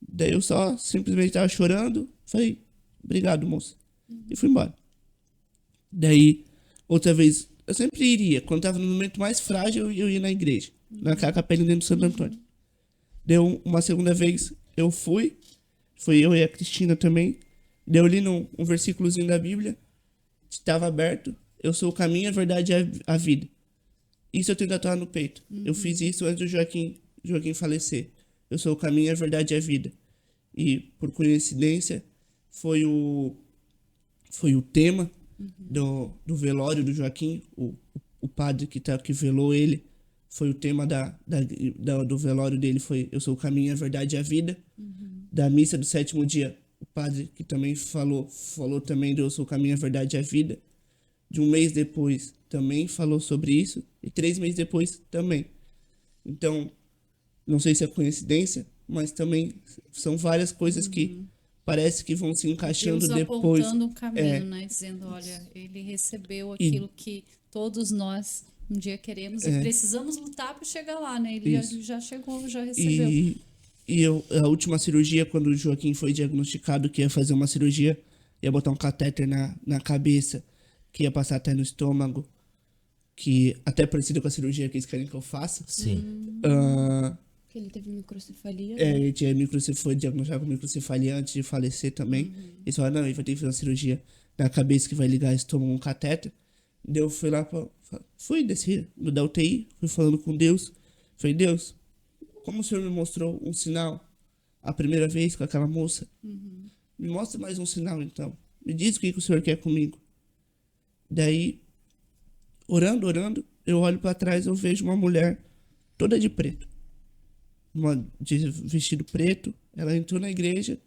Daí eu só simplesmente tava chorando, falei, obrigado, moça. E fui embora. Daí, outra vez, eu sempre iria, quando tava no momento mais frágil, eu ia na igreja, naquela capelinha dentro do Santo Antônio. Deu uma segunda vez, eu fui eu e a Cristina também. Deu ali um versículozinho da Bíblia, estava aberto, eu sou o caminho, a verdade e a vida. Isso eu tenho tatuado no peito. Eu fiz isso antes do Joaquim falecer. Eu sou o caminho, a verdade e a vida. E, por coincidência, foi o tema do velório do Joaquim, o padre que velou ele, foi o tema do velório dele, foi Eu sou o caminho, a verdade e a vida. Da missa do 7º dia, o padre que também falou também do Eu sou o caminho, a verdade e a vida. De 1 mês depois, também falou sobre isso. E 3 meses depois, também. Então, não sei se é coincidência, mas também são várias coisas que parece que vão se encaixando Deus depois. apontando o caminho, É. né? Dizendo, olha, ele recebeu aquilo que todos nós um dia queremos e precisamos lutar para chegar lá, né? Ele Isso. já chegou, já recebeu. A última cirurgia, quando o Joaquim foi diagnosticado que ia fazer uma cirurgia, ia botar um catéter na cabeça, que ia passar até no estômago, que até parecido com a cirurgia que eles querem que eu faça. Sim. Porque ele teve microcefalia. Ele foi diagnosticado com microcefalia antes de falecer também. Eles falaram, não, ele vai ter que fazer uma cirurgia na cabeça que vai ligar estômago com um catéter. Daí eu fui lá, desci da UTI, fui falando com Deus. Falei, Deus, como o Senhor me mostrou um sinal a primeira vez com aquela moça, me mostra mais um sinal então. Me diz o que o Senhor quer comigo. Daí, orando, eu olho para trás, eu vejo uma mulher toda de preto. De vestido preto, ela entrou na igreja,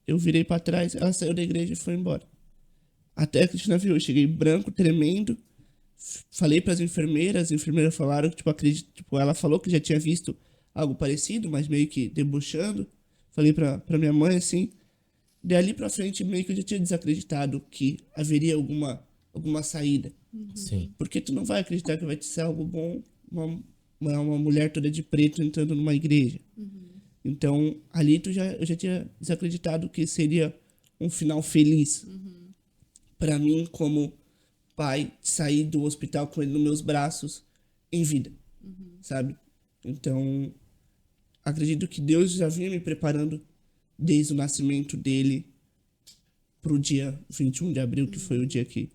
eu virei para trás, ela saiu da igreja e foi embora. Até a Cristina viu, eu cheguei branco, tremendo, falei para as enfermeiras falaram que, ela falou que já tinha visto algo parecido, mas meio que debochando. Falei para minha mãe, assim, dali para frente meio que eu já tinha desacreditado que haveria alguma saída. Sim. Porque tu não vai acreditar que vai te ser algo bom, uma mulher toda de preto entrando numa igreja. Então, ali eu já tinha desacreditado que seria um final feliz. Para mim, como pai, sair do hospital com ele nos meus braços em vida, sabe? Então, acredito que Deus já vinha me preparando desde o nascimento dele pro dia 21 de abril, que foi o dia que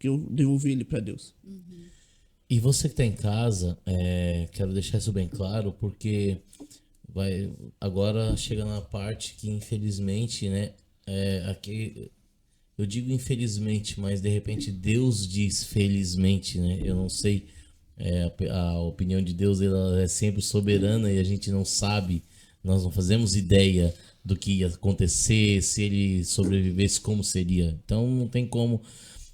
eu devolvi ele para Deus. E você que está em casa, quero deixar isso bem claro, porque agora chega na parte que infelizmente, né, aqui eu digo infelizmente, mas de repente Deus diz felizmente, né? Eu não sei, a opinião de Deus ela é sempre soberana e a gente não sabe, nós não fazemos ideia do que ia acontecer, se ele sobrevivesse, como seria. Então não tem como.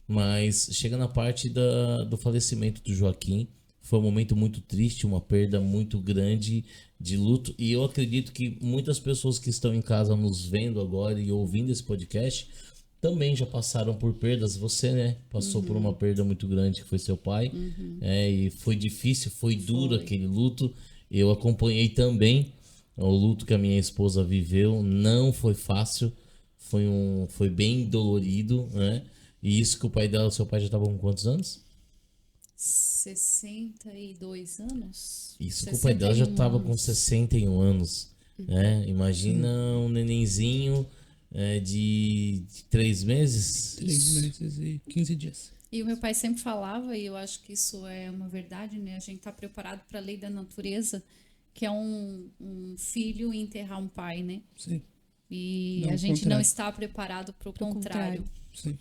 Mas chega na parte do falecimento do Joaquim. Foi um momento muito triste, uma perda muito grande de luto. E eu acredito que muitas pessoas que estão em casa nos vendo agora e ouvindo esse podcast também já passaram por perdas. Você, né? Passou por uma perda muito grande que foi seu pai. E foi difícil, foi duro aquele luto. Eu acompanhei também o luto que a minha esposa viveu. Não foi fácil. Foi bem dolorido, né? E isso que o pai dela, seu pai já estava com quantos anos? 62 anos? Isso que o pai dela já estava com 61 anos, né? Imagina um nenenzinho de 3 meses. 3 meses e 15 dias. E o meu pai sempre falava, e eu acho que isso é uma verdade, né? A gente está preparado para a lei da natureza, que é um filho enterrar um pai, né? Sim. E Não, a gente contrário. não está preparado para o contrário. Sim.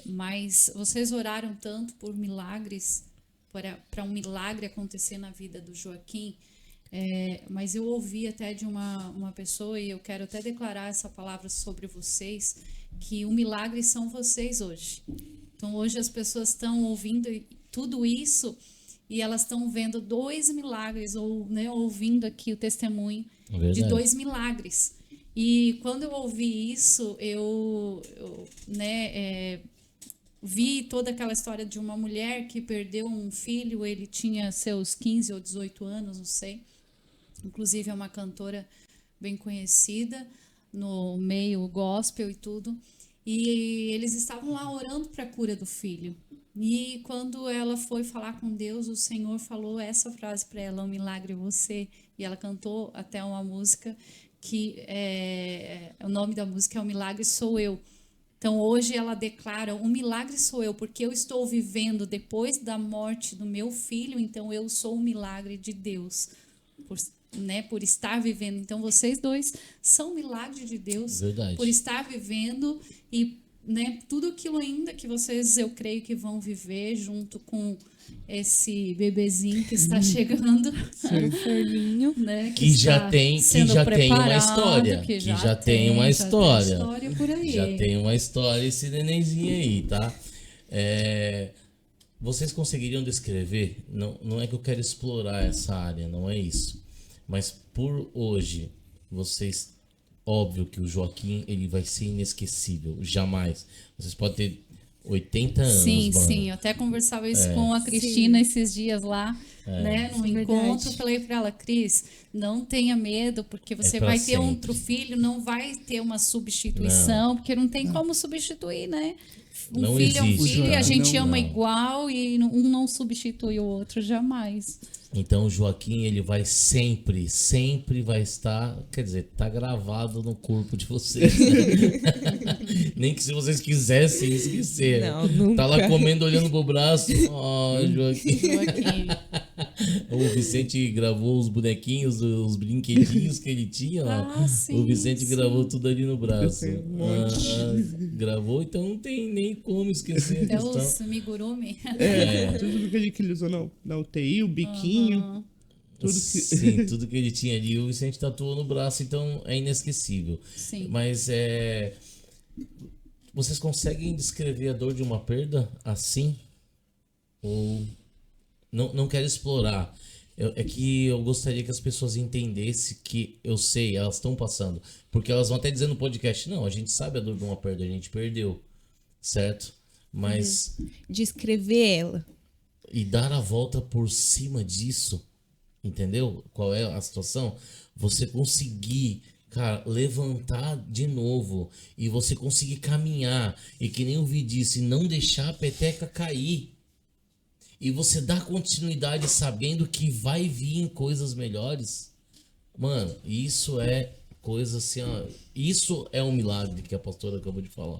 Mas vocês oraram tanto por milagres, para um milagre acontecer na vida do Joaquim. Mas eu ouvi até de uma pessoa, e eu quero até declarar essa palavra sobre vocês, que o milagre são vocês hoje. Então hoje as pessoas estão ouvindo tudo isso e elas estão vendo 2 milagres, ou né, ouvindo aqui o testemunho de 2 milagres. E quando eu ouvi isso, eu vi toda aquela história de uma mulher que perdeu um filho, ele tinha seus 15 ou 18 anos, não sei. Inclusive é uma cantora bem conhecida no meio gospel e tudo. E eles estavam lá orando para a cura do filho. E quando ela foi falar com Deus, o Senhor falou essa frase para ela: "Um milagre é você". E ela cantou até uma música que o nome da música é "O Milagre Sou Eu". Então hoje ela declara: "O milagre sou eu, porque eu estou vivendo depois da morte do meu filho, então eu sou o milagre de Deus, por estar vivendo". Então vocês 2 são milagre de Deus. Verdade. Por estar vivendo e tudo aquilo ainda que vocês, eu creio que vão viver junto com esse bebezinho que está chegando, né, que já está tem sendo uma preparado, história, que já tem uma história, história por aí. já tem uma história esse nenenzinho aí, tá? Vocês conseguiriam descrever? Não é que eu quero explorar essa área, não é isso. Mas por hoje, vocês, óbvio que o Joaquim ele vai ser inesquecível, jamais. Vocês podem ter 80 anos, Sim, mano. sim. Eu até conversava isso com a Cristina esses dias lá, né? No encontro, eu falei para ela: "Cris, não tenha medo, porque você vai ter outro filho, não vai ter uma substituição, porque não tem como substituir, né? Um Não filho é um existe, filho e a gente não. ama igual e um não substitui o outro jamais". Então o Joaquim ele vai sempre vai estar, quer dizer, tá gravado no corpo de vocês, né? Nem que se vocês quisessem esquecer. Não, nunca. Tá lá comendo, olhando pro braço. Ó, Joaquim. O Vicente gravou os bonequinhos, os brinquedinhos que ele tinha lá. Sim, O Vicente sim. gravou tudo ali no braço. Eu tenho um monte. Gravou, então não tem nem como esquecer a É questão. os amigurumi. Tudo que ele usou na UTI, o biquinho. Tudo que... Sim, tudo que ele tinha ali, o Vicente tatuou no braço, então é inesquecível. Sim. Mas vocês conseguem descrever a dor de uma perda assim? Ou não quero explorar? É que eu gostaria que as pessoas entendessem que eu sei, elas estão passando. Porque elas vão até dizer no podcast: não, a gente sabe a dor de uma perda, a gente perdeu, certo? Mas Descrever ela. e dar a volta por cima disso, entendeu? Qual é a situação? Você conseguir, cara, levantar de novo e você conseguir caminhar e, que nem o Vi disse, não deixar a peteca cair. E você dar continuidade sabendo que vai vir coisas melhores. Mano, isso é coisa assim, ó, isso é um milagre que a pastora acabou de falar.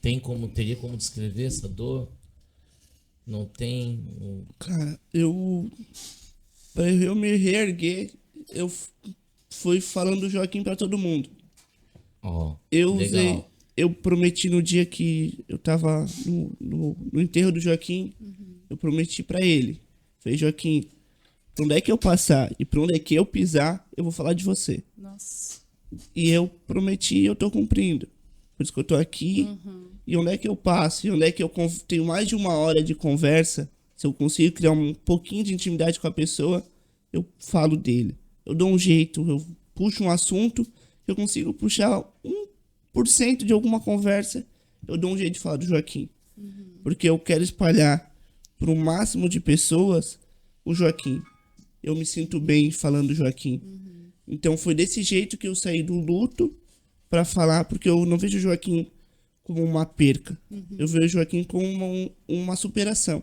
Teria como descrever essa dor? Não tem. Cara, pra eu me reerguer, fui falando do Joaquim pra todo mundo. Ó, Eu legal. eu prometi no dia que eu tava no enterro do Joaquim, eu prometi pra ele. Falei, Joaquim, pra onde é que eu passar e pra onde é que eu pisar, eu vou falar de você. Nossa. E eu prometi e eu tô cumprindo. Por isso que eu tô aqui. E onde é que eu passo? E onde é que eu tenho mais de 1 hora de conversa? Se eu consigo criar um pouquinho de intimidade com a pessoa, eu falo dele. Eu dou um jeito, eu puxo um assunto, eu consigo puxar 1% de alguma conversa, eu dou um jeito de falar do Joaquim. Porque eu quero espalhar para o máximo de pessoas o Joaquim. Eu me sinto bem falando do Joaquim. Então foi desse jeito que eu saí do luto para falar, porque eu não vejo o Joaquim como uma perca. Eu vejo o Joaquim como uma superação.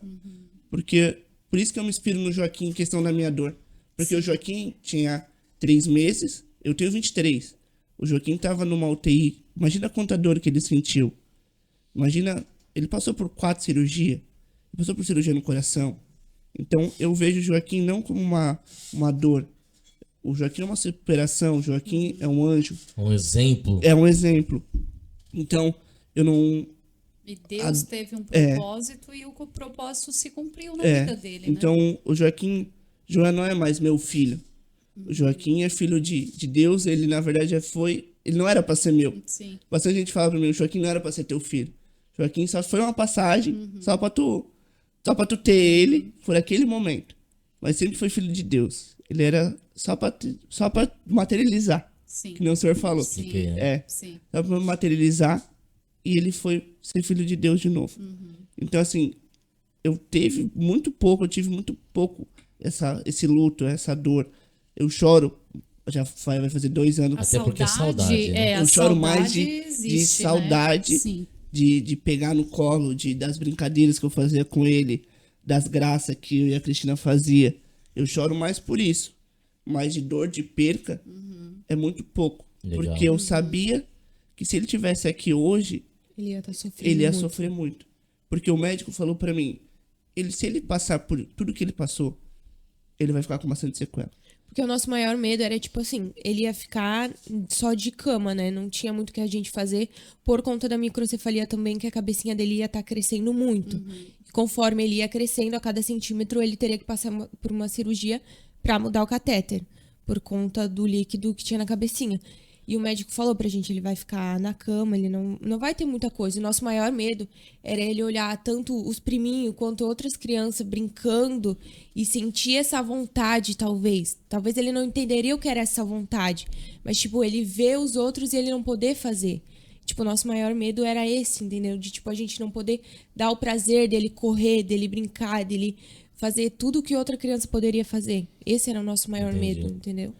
Por isso que eu me inspiro no Joaquim em questão da minha dor. Porque o Joaquim tinha 3 meses, eu tenho 23. O Joaquim tava numa UTI. Imagina quanta dor que ele sentiu. Imagina, ele passou por 4 cirurgias. Ele passou por cirurgia no coração. Então eu vejo o Joaquim não como uma dor. O Joaquim é uma superação, o Joaquim é um anjo. Um exemplo. É um exemplo. Então, eu não... E Deus teve um propósito e o propósito se cumpriu na vida dele, então, né? o Joaquim não é mais meu filho. O Joaquim é filho de Deus, ele na verdade ele não era pra ser meu. Sim. Bastante gente fala pra mim, o Joaquim não era pra ser teu filho. O Joaquim só foi uma passagem, só pra tu ter ele por aquele momento. Mas sempre foi filho de Deus. Ele era só pra materializar, Sim. que nem o senhor falou. Sim. Sim. Só pra materializar, e ele foi ser filho de Deus de novo. Então, assim, eu tive muito pouco esse luto, essa dor. Eu choro, já vai fazer 2 anos. Até porque é saudade, né? Eu choro mais de existe, saudade, né? Sim. de pegar no colo, das brincadeiras que eu fazia com ele, das graças que eu e a Cristina fazia. Eu choro mais por isso. Mas de dor, de perca, é muito pouco. Legal. Porque eu sabia que se ele tivesse aqui hoje, Ele ia estar sofrendo ele ia muito. sofrer muito. Porque o médico falou pra mim, se ele passar por tudo que ele passou, ele vai ficar com bastante sequela. Porque o nosso maior medo era, tipo assim, ele ia ficar só de cama, né? Não tinha muito o que a gente fazer por conta da microcefalia também, que a cabecinha dele ia estar crescendo muito. E conforme ele ia crescendo, a cada centímetro, ele teria que passar por uma cirurgia pra mudar o catéter, por conta do líquido que tinha na cabecinha. E o médico falou pra gente, ele vai ficar na cama, ele não vai ter muita coisa. O nosso maior medo era ele olhar tanto os priminhos quanto outras crianças brincando e sentir essa vontade, talvez. Talvez ele não entenderia o que era essa vontade. Mas, tipo, ele vê os outros e ele não poder fazer. Tipo, o nosso maior medo era esse, entendeu? De, tipo, a gente não poder dar o prazer dele correr, dele brincar, dele fazer tudo que outra criança poderia fazer. Esse era o nosso maior Entendi. medo, entendeu?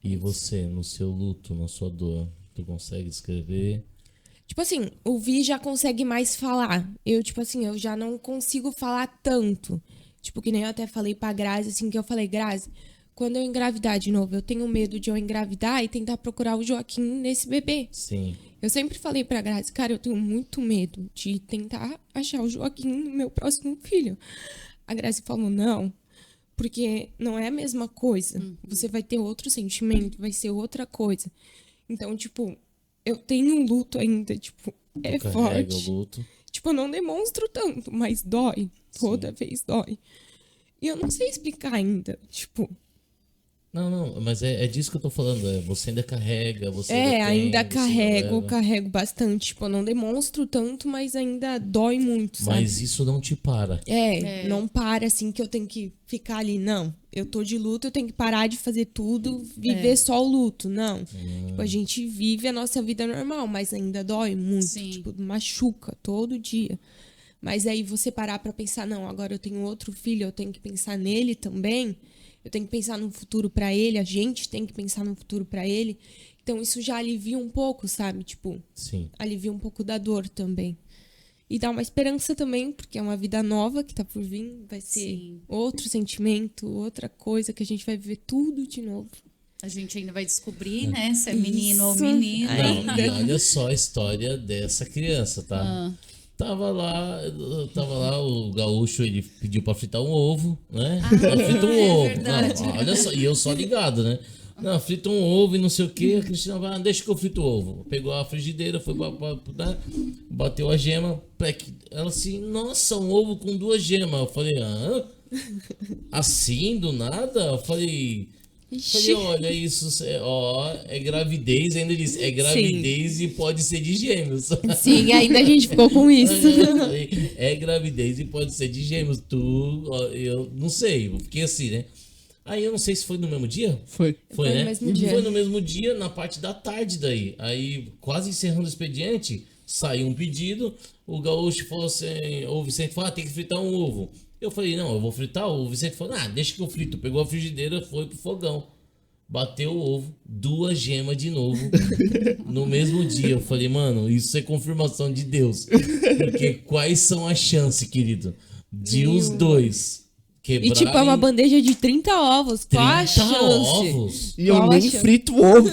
E você, no seu luto, na sua dor, tu consegue escrever? Tipo assim, o Vi já consegue mais falar. Eu, tipo assim, eu já não consigo falar tanto. Tipo, que nem eu até falei pra Grazi, assim, que eu falei, Grazi, quando eu engravidar de novo, eu tenho medo de eu engravidar e tentar procurar o Joaquim nesse bebê. Sim. Eu sempre falei pra Grazi, cara, eu tenho muito medo de tentar achar o Joaquim no meu próximo filho. A Grazi falou, não, porque não é a mesma coisa. Você vai ter outro sentimento, vai ser outra coisa. Então, tipo, eu tenho um luto ainda, tipo, é Tu carrega forte. o luto. Tipo, eu não demonstro tanto, mas dói. Toda vez dói. E eu não sei explicar ainda, tipo... Não, mas é disso que eu tô falando. Você ainda carrega, você ainda ainda tem, você ainda leva. carrego bastante. Tipo, eu não demonstro tanto, mas ainda dói muito, sabe? Mas isso não te para. Não para assim que eu tenho que ficar ali. Não, eu tô de luto, eu tenho que parar de fazer tudo, viver só o luto. Não. Tipo, a gente vive a nossa vida normal, mas ainda dói muito. Sim. Tipo, machuca todo dia. Mas aí você parar pra pensar, não, agora eu tenho outro filho, eu tenho que pensar nele também. Eu tenho que pensar no futuro pra ele, a gente tem que pensar no futuro pra ele. Então isso já alivia um pouco, sabe? Tipo, Sim. alivia um pouco da dor também. E dá uma esperança também, porque é uma vida nova que tá por vir. Vai ser Sim. outro sentimento, outra coisa que a gente vai viver tudo de novo. A gente ainda vai descobrir, né? Se é menino ou Isso. menina. Não, e olha só a história dessa criança, tá? Tava lá, o gaúcho, ele pediu pra fritar um ovo, né? Frita um ovo. verdade. Não, olha só, e eu só ligado, né? Não, frita um ovo e não sei o que. A Cristina vai, deixa que eu frito o ovo. Pegou a frigideira, foi né? Bateu a gema. Ela assim, nossa, um ovo com 2 gemas. Eu falei, assim, do nada? Eu falei, olha, isso é gravidez. Ainda disse, é gravidez e pode ser de gêmeos. Sim, ainda a gente ficou com isso. É gravidez e pode ser de gêmeos. Eu não sei, eu fiquei assim, né? Aí eu não sei se foi no mesmo dia. Foi. Foi no Né? mesmo dia. Foi no mesmo dia, na parte da tarde daí. Aí, quase encerrando o expediente, saiu um pedido. O gaúcho falou assim, o Vicente falou, tem que fritar um ovo. Eu falei, não, eu vou fritar. O Vicente falou, deixa que eu frito. Pegou a frigideira, foi pro fogão. Bateu o ovo, 2 gemas de novo, no mesmo dia. Eu falei, mano, isso é confirmação de Deus. Porque quais são as chances, querido, de os dois E tipo, é uma bandeja de 30 ovos. Qual a 30 chance? ovos? E eu Qual a nem chance? frito ovo.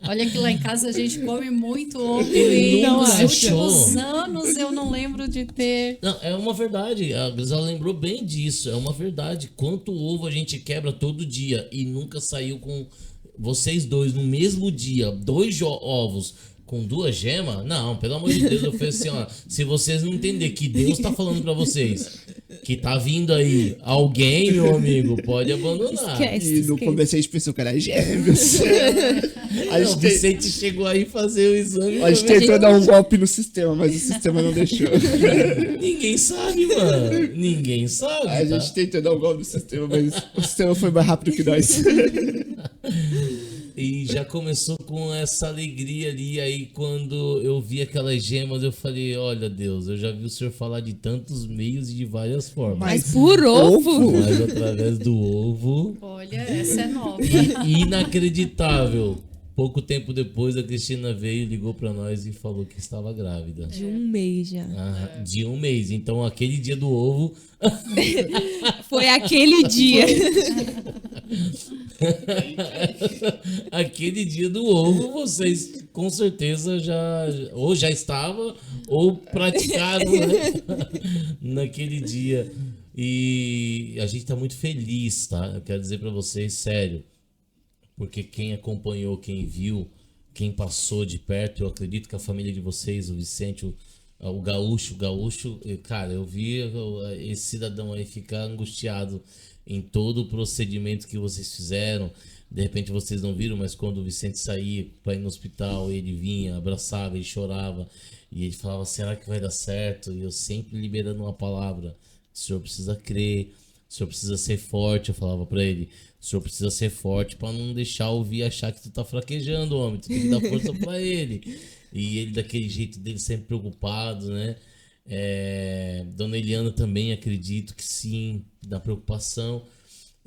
Olha que lá em casa a gente come muito ovo Ele e não nos achou. últimos anos eu não lembro de ter. Não, é uma verdade. A Grisela lembrou bem disso. É uma verdade. Quanto ovo a gente quebra todo dia e nunca saiu com vocês dois no mesmo dia, 2 ovos com 2 gemas? Não, pelo amor de Deus, eu falei assim, ó, se vocês não entenderem que Deus tá falando pra vocês que tá vindo aí alguém, meu amigo, pode abandonar. E no começo a gente pensou que era gêmeos. A Não, o gente, te- Vicente chegou aí fazer o exame. a gente tentou dar um golpe no sistema, mas o sistema não deixou. Ninguém sabe, mano. Ninguém sabe. A Tá? gente tentou dar um golpe no sistema, mas o sistema foi mais rápido que nós. E já começou com essa alegria ali. Aí quando eu vi aquelas gemas, eu falei, olha Deus, eu já vi o senhor falar de tantos meios e de várias formas. Mas por ovo. Mas através do ovo. Olha, essa é nova. E inacreditável. Pouco tempo depois a Cristina veio, ligou pra nós e falou que estava grávida. De 1 mês já. De 1 mês. Então aquele dia do ovo. Foi aquele dia. Aquele dia do ovo, vocês com certeza já estavam ou praticaram, né? Naquele dia. E a gente tá muito feliz, tá? Eu quero dizer pra vocês, sério, porque quem acompanhou, quem viu, quem passou de perto, eu acredito que a família de vocês, o Vicente, o Gaúcho, cara, eu vi esse cidadão aí ficar angustiado em todo o procedimento que vocês fizeram. De repente vocês não viram, mas quando o Vicente saía para ir no hospital, ele vinha, abraçava, ele chorava e ele falava, será que vai dar certo? E eu sempre liberando uma palavra, o senhor precisa crer, o senhor precisa ser forte. Eu falava para ele, o senhor precisa ser forte para não deixar ouvir achar que tu tá fraquejando, homem, tu tem que dar força para ele. E ele daquele jeito dele, sempre preocupado, né? Dona Eliana também, acredito que sim, da preocupação.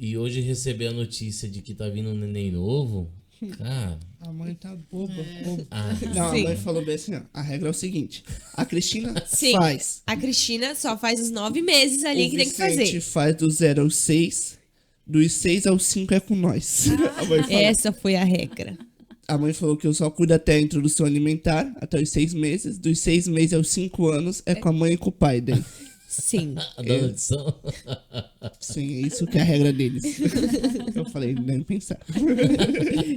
E hoje receber a notícia de que tá vindo um neném novo, cara. A mãe tá boba. Não, a mãe falou bem assim, ó. A regra é o seguinte: a Cristina Sim. faz. A Cristina só faz os 9 meses ali O que tem que Vicente fazer. faz do 0 ao 6. Dos 6 ao 5 é com nós. A mãe falou. Essa foi a regra. A mãe falou que eu só cuido até a introdução alimentar, até os 6 meses. Dos 6 meses aos 5 anos é com a mãe e com o pai daí. Sim. A dona edição. Sim, é isso que é a regra deles. Eu falei, nem pensar.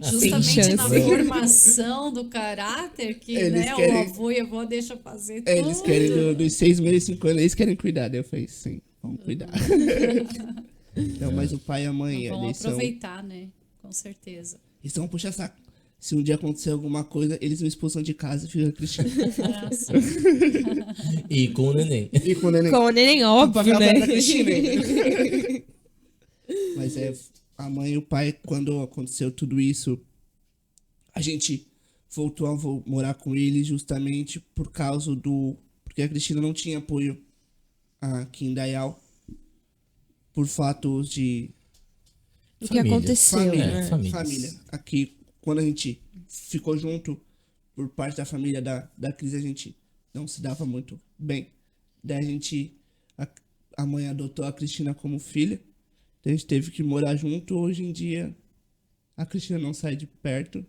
Justamente chance. na formação do caráter que, Eles né, querem- o avô e a avó deixam fazer tudo. Eles querem, dos 6 meses, 5 anos, eles querem cuidar. Daí eu falei, sim, vamos cuidar. Não, mas o pai e a mãe, Vão eles são, aproveitar, né? Com certeza. eles são puxa-saco. Se um dia acontecer alguma coisa, eles me expulsam de casa e fica a Cristina. Nossa. E com o neném. E com o neném. Com o neném, óbvio, Pra né? ficar da Cristina ainda. Mas a mãe e o pai, quando aconteceu tudo isso, a gente voltou a morar com eles justamente por causa do... Porque a Cristina não tinha apoio aqui em Dayal, por fatos de O que Família. aconteceu, família. né? Famílias. Aqui, quando a gente ficou junto, por parte da família da Cris, a gente não se dava muito bem. Daí a mãe adotou a Cristina como filha. Então a gente teve que morar junto. Hoje em dia, a Cristina não sai de perto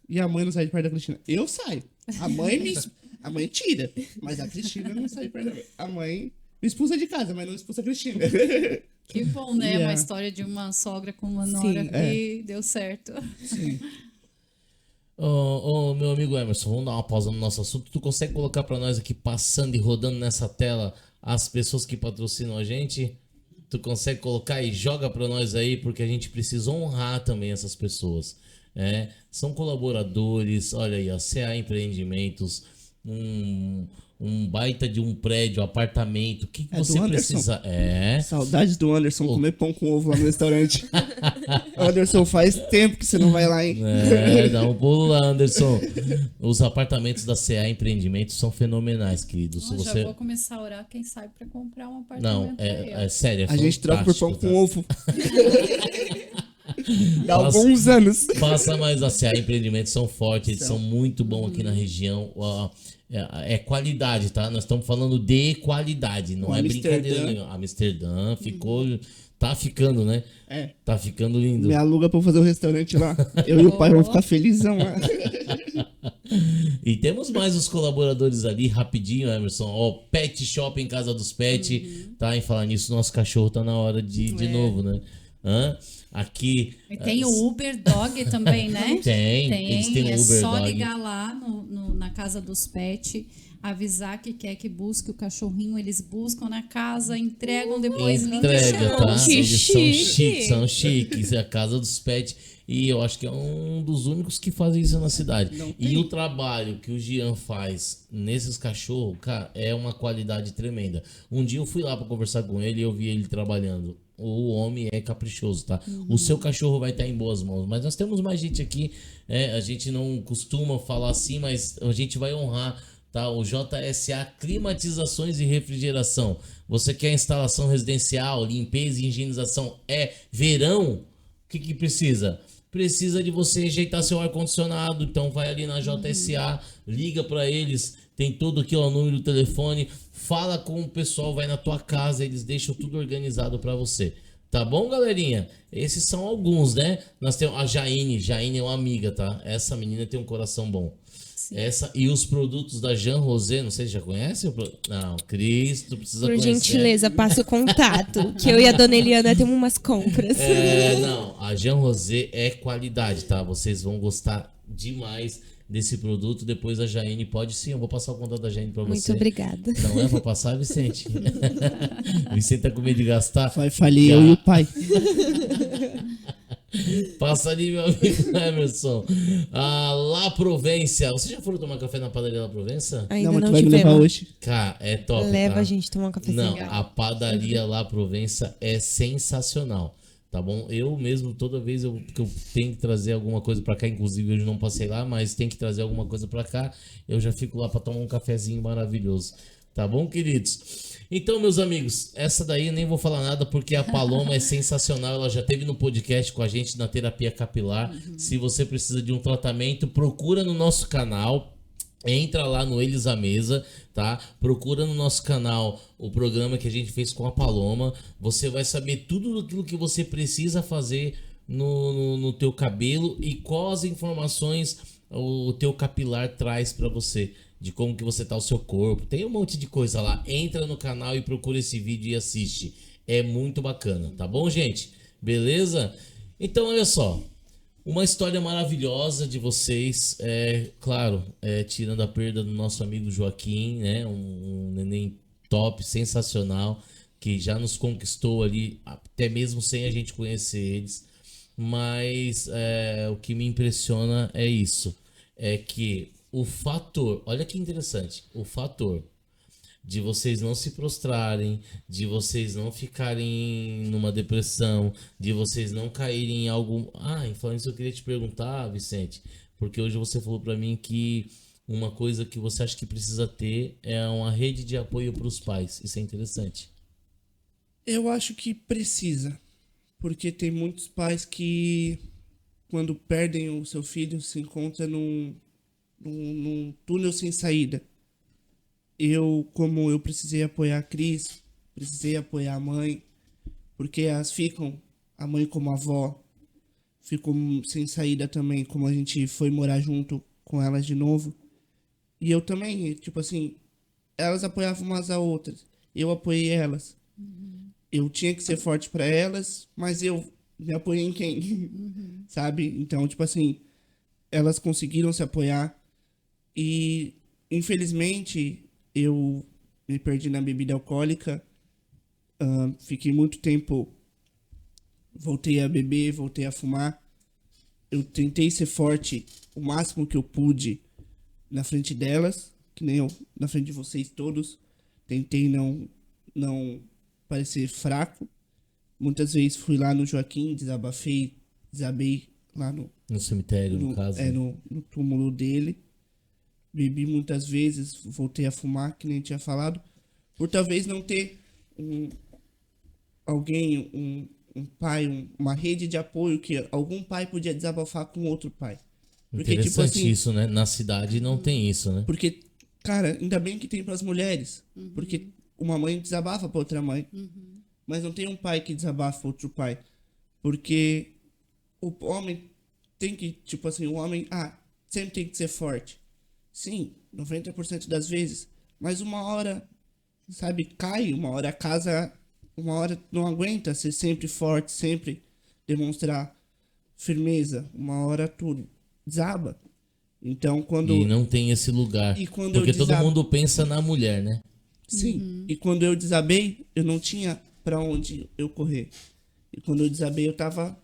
e a mãe não sai de perto da Cristina. Eu saio. A mãe tira, mas a Cristina não sai de perto da mãe. A mãe me expulsa de casa, mas não expulsa a Cristina. Que bom, né? Yeah. Uma história de uma sogra com uma nora Sim. que deu certo. Sim. Ô, meu amigo Emerson, vamos dar uma pausa no nosso assunto. Tu consegue colocar pra nós aqui, passando e rodando nessa tela, as pessoas que patrocinam a gente? Tu consegue colocar e joga pra nós aí, porque a gente precisa honrar também essas pessoas. São colaboradores, olha aí, a CA Empreendimentos, um baita de um prédio, apartamento. O que É do você Anderson. precisa? Saudades do Anderson comer pão com ovo lá no restaurante. Anderson, faz tempo que você não vai lá, hein? Dá um pulo lá, Anderson. Os apartamentos da CA Empreendimentos são fenomenais, querido. Se Nossa, você... já vou começar a orar, quem sabe, pra comprar um Não, apartamento aí, ó. é sério, é A gente troca por pão fantástico, com tá? ovo. Há alguns anos. Passa mais a CA Empreendimentos, são fortes, eles são muito bons aqui na região. É qualidade, tá? Nós estamos falando de qualidade, não O é brincadeira Amsterdã. nenhuma. Amsterdã ficou. Tá ficando, né? É. Tá ficando lindo. Me aluga pra eu fazer o restaurante lá. Eu e o pai vamos ficar felizão lá. E temos mais os colaboradores ali, rapidinho, Emerson. Ó, Pet Shop em Casa dos Pet. Tá? Em falar nisso, nosso cachorro tá na hora de novo, né? Aqui. E tem o Uber Dog também, né? Tem, eles têm é o Uber só Dog. ligar lá na casa dos pets, avisar que quer que busque o cachorrinho, eles buscam na casa, entregam depois, limpam e Entrega, cheiram. tá? Que Eles são chique. chiques, são chiques. É a Casa dos Pets. E eu acho que é um dos únicos que fazem isso na cidade. E o trabalho que o Gian faz nesses cachorros, cara, é uma qualidade tremenda. Um dia eu fui lá pra conversar com ele e eu vi ele trabalhando. O homem é caprichoso, tá? O seu cachorro vai estar em boas mãos. Mas nós temos mais gente aqui. A gente não costuma falar assim, mas a gente vai honrar, tá? O JSA Climatizações e Refrigeração. Você quer instalação residencial, limpeza e higienização? É verão? O que precisa? Precisa de você ajeitar seu ar-condicionado. Então vai ali na JSA, liga para eles. Tem tudo aqui, ó, o número do telefone. Fala com o pessoal, vai na tua casa, eles deixam tudo organizado para você. Tá bom, galerinha? Esses são alguns, né? Nós temos a Jaine. Jaine é uma amiga, tá? Essa menina tem um coração bom. Sim. Essa e os produtos da Jean Rosé, não sei se já conhece? Não, Cristo, precisa Por conhecer. gentileza, passa o contato. Que eu e a dona Eliana temos umas compras. Não, a Jean Rosé é qualidade, tá? Vocês vão gostar demais desse produto. Depois a Jaine pode sim, eu vou passar o contato da Jaine pra você. Muito obrigada. Não é pra passar, Vicente? Vicente tá com medo de gastar? Vai falir eu e o pai. Passa ali, meu amigo Emerson. A La Provência. Você já foram tomar café na padaria La Provença? Ainda Não, mas não, tu vai me levar tivemos. hoje. Cara, é top, Leva tá? a gente tomar um cafezinho. Não, a padaria La Provença é sensacional, tá bom? Eu mesmo, toda vez que eu tenho que trazer alguma coisa pra cá, inclusive hoje não passei lá, mas tem que trazer alguma coisa pra cá, eu já fico lá pra tomar um cafezinho maravilhoso. Tá bom, queridos? Então, meus amigos, essa daí eu nem vou falar nada porque a Paloma é sensacional. Ela já esteve no podcast com a gente na terapia capilar. Se você precisa de um tratamento, procura no nosso canal. Entra lá no Eles à Mesa, tá? Procura no nosso canal o programa que a gente fez com a Paloma. Você vai saber tudo aquilo que você precisa fazer no teu cabelo e quais informações o teu capilar traz pra você. De como que você tá o seu corpo. Tem um monte de coisa lá. Entra no canal e procura esse vídeo e assiste. É muito bacana, tá bom, gente? Beleza? Então, olha só. Uma história maravilhosa de vocês. Claro, tirando a perda do nosso amigo Joaquim, né? Um neném top, sensacional, que já nos conquistou ali, até mesmo sem a gente conhecer eles. Mas o que me impressiona é isso. É que o fator, olha que interessante, o fator de vocês não se prostrarem, de vocês não ficarem numa depressão, de vocês não caírem em algo... e falando isso eu queria te perguntar, Vicente, porque hoje você falou pra mim que uma coisa que você acha que precisa ter é uma rede de apoio para os pais. Isso é interessante. Eu acho que precisa. Porque tem muitos pais que, quando perdem o seu filho, se encontram num túnel sem saída. Como eu precisei apoiar a Cris, precisei apoiar a mãe, porque elas ficam a mãe como avó ficou sem saída também, como a gente foi morar junto com elas de novo. E eu também, tipo assim, elas apoiavam umas a outras, eu apoiei elas. Eu tinha que ser forte pra elas, mas eu me apoiei em quem? Sabe? Então, tipo assim, elas conseguiram se apoiar e, infelizmente, eu me perdi na bebida alcoólica. Fiquei muito tempo, voltei a beber, voltei a fumar. Eu tentei ser forte o máximo que eu pude na frente delas, que nem eu, na frente de vocês todos. Tentei não parecer fraco. Muitas vezes fui lá no Joaquim, desabei lá No cemitério, no caso. no túmulo dele. Bebi muitas vezes, voltei a fumar, que nem tinha falado, por talvez não ter um pai, uma rede de apoio que algum pai podia desabafar com outro pai. Porque, tipo Interessante assim, isso, né? Na cidade não tem isso, né? porque, cara, ainda bem que tem pras mulheres. Porque uma mãe desabafa pra outra mãe. Mas não tem um pai que desabafa pra outro pai. Porque o homem tem que, tipo assim, o homem, sempre tem que ser forte. Sim, 90% das vezes. Mas uma hora, sabe, cai, uma hora a casa, uma hora não aguenta ser sempre forte, sempre demonstrar firmeza. Uma hora tudo desaba. Então, quando... E não tem esse lugar. E quando Porque eu todo desabo- mundo pensa na mulher, né? Sim. E quando eu desabei, eu não tinha pra onde eu correr. E quando eu desabei, eu tava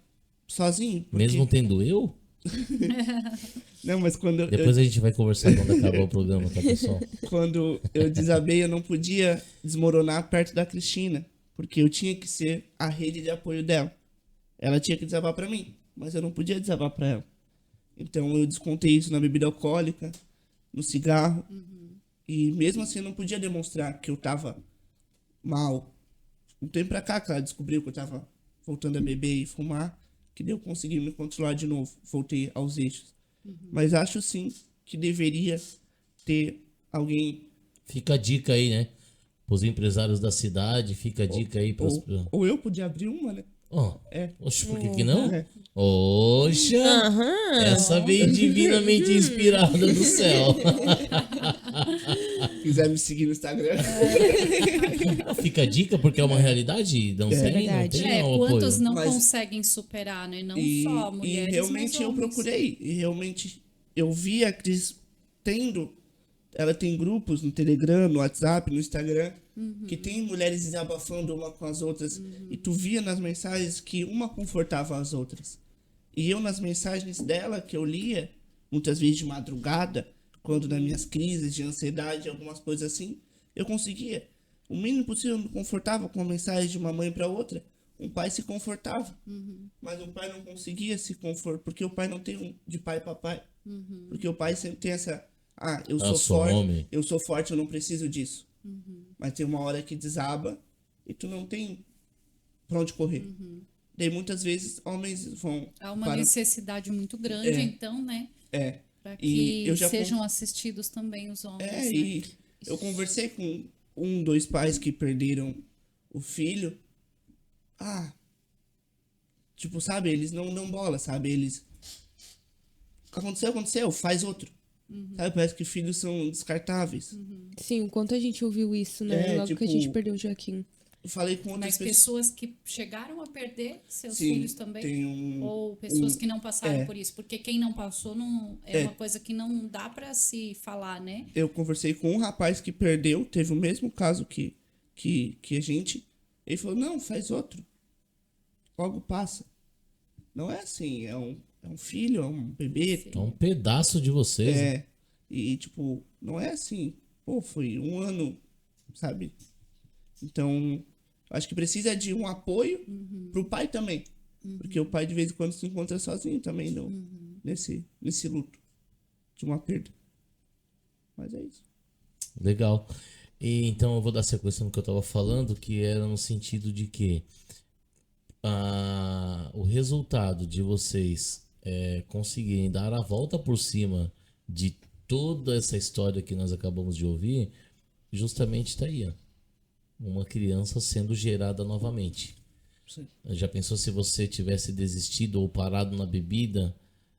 sozinho. Porque... Mesmo tendo eu? Não, mas Depois a gente vai conversar quando acabar o programa, tá, pessoal? quando eu desabei, eu não podia desmoronar perto da Cristina. Porque eu tinha que ser a rede de apoio dela. Ela tinha que desabar pra mim, mas eu não podia desabar pra ela. Então eu descontei isso na bebida alcoólica, no cigarro. E mesmo assim eu não podia demonstrar que eu tava mal. Um tempo pra cá que ela descobriu que eu tava voltando a beber e fumar, que daí eu consegui me controlar de novo. Voltei aos eixos. Mas acho sim que deveria ter alguém, Fica a dica aí, né? Os empresários da cidade, fica a dica aí pras... ou eu podia abrir uma, né? Ó, É. oxe, por que não? É. Oxa! Essa veio divinamente inspirada do céu. Quiser me seguir no Instagram. Fica a dica porque é uma realidade, não tem, não verdade. tem o Quantos apoio. não Mas- conseguem superar, né? Não E, só e mulheres, realmente mas eu homens. procurei. E realmente eu vi a Cris tendo. Ela tem grupos no Telegram, no WhatsApp, no Instagram, que tem mulheres desabafando uma com as outras. E tu via nas mensagens que uma confortava as outras. E eu, nas mensagens dela, que eu lia, muitas vezes de madrugada, quando nas minhas crises de ansiedade, algumas coisas assim, eu conseguia. O mínimo possível eu me confortava com a mensagem de uma mãe para outra. Um pai se confortava. Mas um pai não conseguia se confortar, porque o pai não tem um de pai para pai. Porque o pai sempre tem essa... eu sou sou forte, homem. eu sou forte, eu não preciso disso. Mas tem uma hora que desaba e tu não tem pra onde correr. Daí muitas vezes homens vão Há uma para... necessidade muito grande, É. então, né? É, Para E que eu já sejam assistidos também os homens. né? e eu conversei com dois pais que perderam o filho. Tipo, sabe, eles não dão bola, sabe? Eles... O que aconteceu, aconteceu, faz outro. Sabe, parece que filhos são descartáveis. Sim, o quanto a gente ouviu isso, né? Logo que a gente perdeu o Joaquim. Eu falei com outras Mas pessoas que chegaram a perder seus Sim, filhos também? tem um... Ou pessoas que não passaram é. por isso? Porque quem não passou não é uma coisa que não dá para se falar, né? Eu conversei com um rapaz que perdeu, teve o mesmo caso que a gente. Ele falou, não, faz outro. Logo passa. Não é assim, é um filho, é um bebê. É um pedaço de vocês. né? É. E, tipo, não é assim. Pô, foi um ano, sabe? Então, acho que precisa de um apoio pro pai também. Porque o pai, de vez em quando, se encontra sozinho também nesse luto de uma perda. Mas é isso. Legal. E então eu vou dar sequência no que eu estava falando, que era no sentido de que o resultado de vocês conseguirem dar a volta por cima de toda essa história que nós acabamos de ouvir, justamente está aí, ó. Uma criança sendo gerada novamente. Sim. Já pensou se você tivesse desistido ou parado na bebida,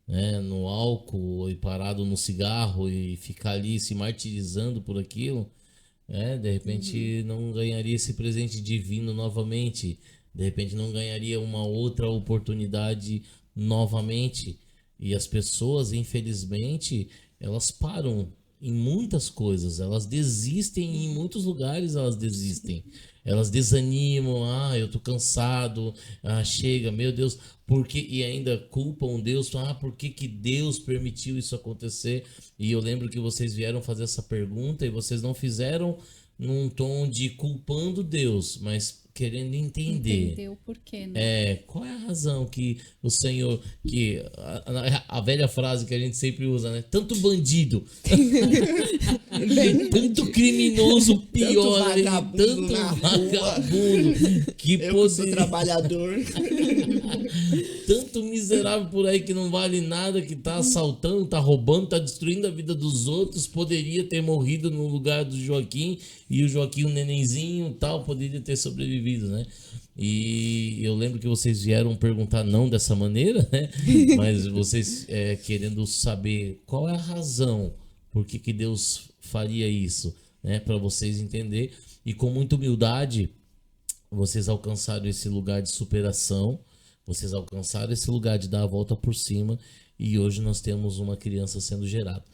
né, no álcool e parado no cigarro e ficar ali se martirizando por aquilo? De repente não ganharia esse presente divino novamente, de repente não ganharia uma outra oportunidade novamente. E as pessoas, infelizmente, elas param em muitas coisas, elas desistem em muitos lugares, elas desistem. Elas desanimam, eu tô cansado, chega, meu Deus, porque e ainda culpam Deus, por que que Deus permitiu isso acontecer? E eu lembro que vocês vieram fazer essa pergunta e vocês não fizeram num tom de culpando Deus, mas querendo entender. Entender o porquê, né? Qual é a razão que o Senhor, que a velha frase que a gente sempre usa, né? Tanto bandido, tanto criminoso pior, vagabundo na rua. vagabundo que Eu sou trabalhador. tanto miserável por aí que não vale nada, que tá assaltando, tá roubando, tá destruindo a vida dos outros, poderia ter morrido no lugar do Joaquim, e o Joaquim, um nenenzinho tal, poderia ter sobrevivido, né? E eu lembro que vocês vieram perguntar não dessa maneira, né? Mas vocês querendo saber qual é a razão por que Deus faria isso, né? Para vocês entender. E com muita humildade, vocês alcançaram esse lugar de superação, vocês alcançaram esse lugar de dar a volta por cima, e hoje nós temos uma criança sendo gerada.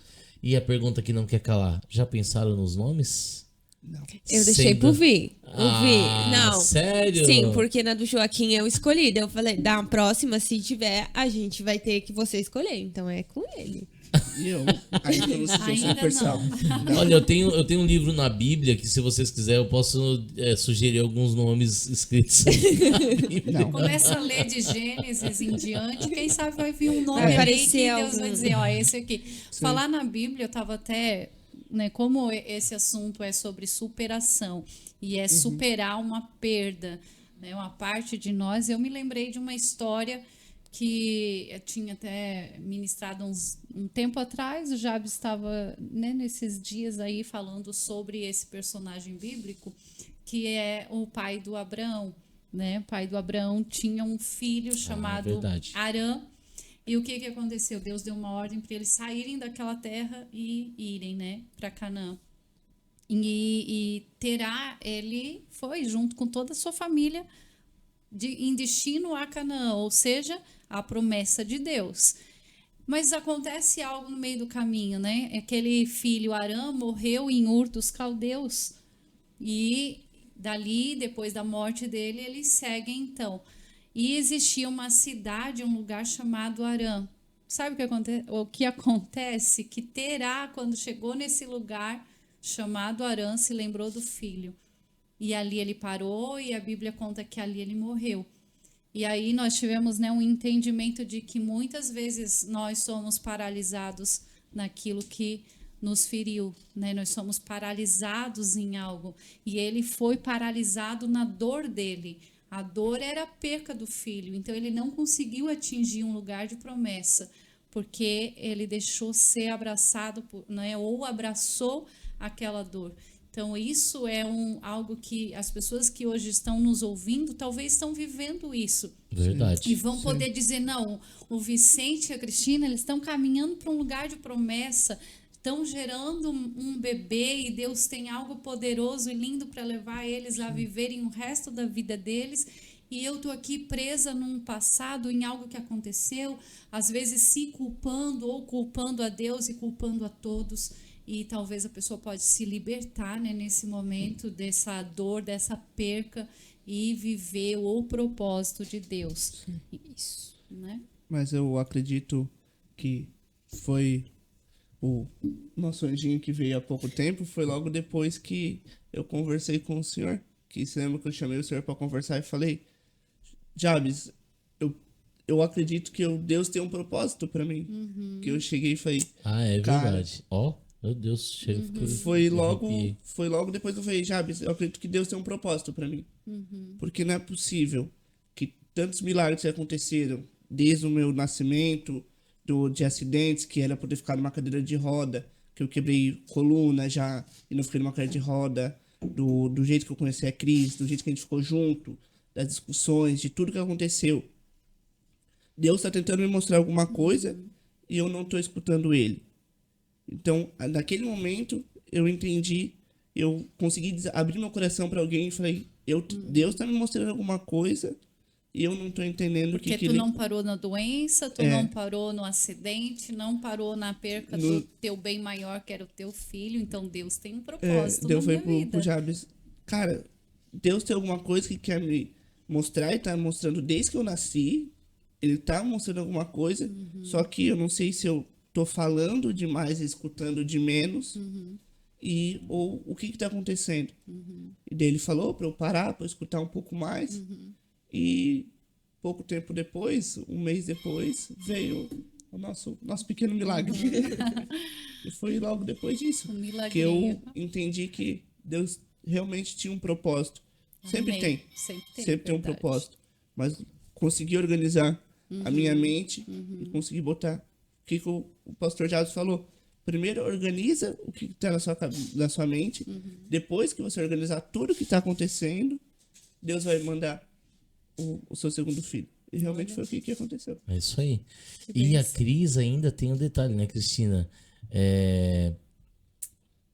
E a pergunta que não quer calar, já pensaram nos nomes? Não. Eu deixei pro Vi. Não. Sério? Sim, porque na do Joaquim eu escolhi. Daí eu falei, da próxima, se tiver, a gente vai ter que você escolher. Então é com ele. E eu? Aí eu não sei Ainda supersal. não. Olha, eu tenho um livro na Bíblia que, se vocês quiserem, eu posso sugerir alguns nomes escritos na Bíblia. Não. Começa a ler de Gênesis em diante, quem sabe vai vir um nome Vai ali que aparecer Deus vai algum. dizer, ó, esse aqui. Falar na Bíblia, eu tava até, né, como esse assunto é sobre superação e é superar uma perda, né, uma parte de nós, eu me lembrei de uma história que eu tinha até ministrado um tempo atrás. O Jabes estava, né, nesses dias aí falando sobre esse personagem bíblico, que é o pai do Abraão, né? O pai do Abraão tinha um filho chamado verdade. Arã. E o que aconteceu? Deus deu uma ordem para eles saírem daquela terra e irem, né, para Canaã. E Terá, ele foi junto com toda a sua família em destino a Canaã, ou seja, a promessa de Deus. Mas acontece algo no meio do caminho, né? Aquele filho Arã morreu em Ur dos Caldeus. E dali, depois da morte dele, eles seguem então. E existia uma cidade, um lugar chamado Arã. Sabe o que acontece? Que Terá, quando chegou nesse lugar chamado Arã, se lembrou do filho. E ali ele parou, e a Bíblia conta que ali ele morreu. E aí nós tivemos, né, um entendimento de que muitas vezes nós somos paralisados naquilo que nos feriu, né? Nós somos paralisados em algo. E ele foi paralisado na dor dele. A dor era a perca do filho. Então ele não conseguiu atingir um lugar de promessa, porque ele deixou ser abraçado, né, ou abraçou aquela dor. Então, isso é algo que as pessoas que hoje estão nos ouvindo talvez estão vivendo isso. Verdade. E vão poder dizer, não, o Vicente e a Cristina, eles estão caminhando para um lugar de promessa, estão gerando um bebê, e Deus tem algo poderoso e lindo para levar eles a viverem o resto da vida deles. E eu estou aqui presa num passado, em algo que aconteceu, às vezes se culpando, ou culpando a Deus e culpando a todos. E talvez a pessoa pode se libertar, né, nesse momento dessa dor, dessa perca, e viver o propósito de Deus. Isso, né? Mas eu acredito que foi o nosso anjinho que veio há pouco tempo, foi logo depois que eu conversei com o senhor. Que você lembra que eu chamei o senhor para conversar e falei, Jabes, eu acredito que Deus tem um propósito para mim. Que eu cheguei e falei, É cara, verdade. Ó, meu Deus, chega. foi logo depois que eu falei, Jabes, eu acredito que Deus tem um propósito pra mim. Porque não é possível que tantos milagres aconteceram desde o meu nascimento, de acidentes, que era poder ficar numa cadeira de roda, que eu quebrei coluna já e não fiquei numa cadeira de roda, do jeito que eu conheci a Cris, do jeito que a gente ficou junto, das discussões, de tudo que aconteceu. Deus está tentando me mostrar alguma coisa e eu não estou escutando Ele. Então, naquele momento, eu entendi, eu consegui abrir meu coração para alguém e falei, Deus está me mostrando alguma coisa e eu não estou entendendo o que Porque tu Ele... não parou na doença, tu não parou no acidente, não parou na perca do teu bem maior, que era o teu filho. Então, Deus tem um propósito Deus na foi minha vida. pro Jabes. Cara, Deus tem alguma coisa que quer me mostrar e tá mostrando desde que eu nasci. Ele tá mostrando alguma coisa, só que eu não sei se eu tô falando demais e escutando de menos. Ou o que tá acontecendo. E daí ele falou pra eu parar, pra eu escutar um pouco mais. E pouco tempo depois, um mês depois, veio o nosso pequeno milagre. E foi logo depois disso Um que eu milagrinho. entendi que Deus realmente tinha um propósito. Sempre Amém. tem. Sempre tem um verdade. propósito. Mas consegui organizar a minha mente e consegui botar o que o pastor Jados falou. Primeiro, organiza o que está na sua mente. Depois que você organizar tudo o que está acontecendo, Deus vai mandar o seu segundo filho. E realmente foi o que aconteceu. É isso aí. E a Cris ainda tem um detalhe, né, Cristina?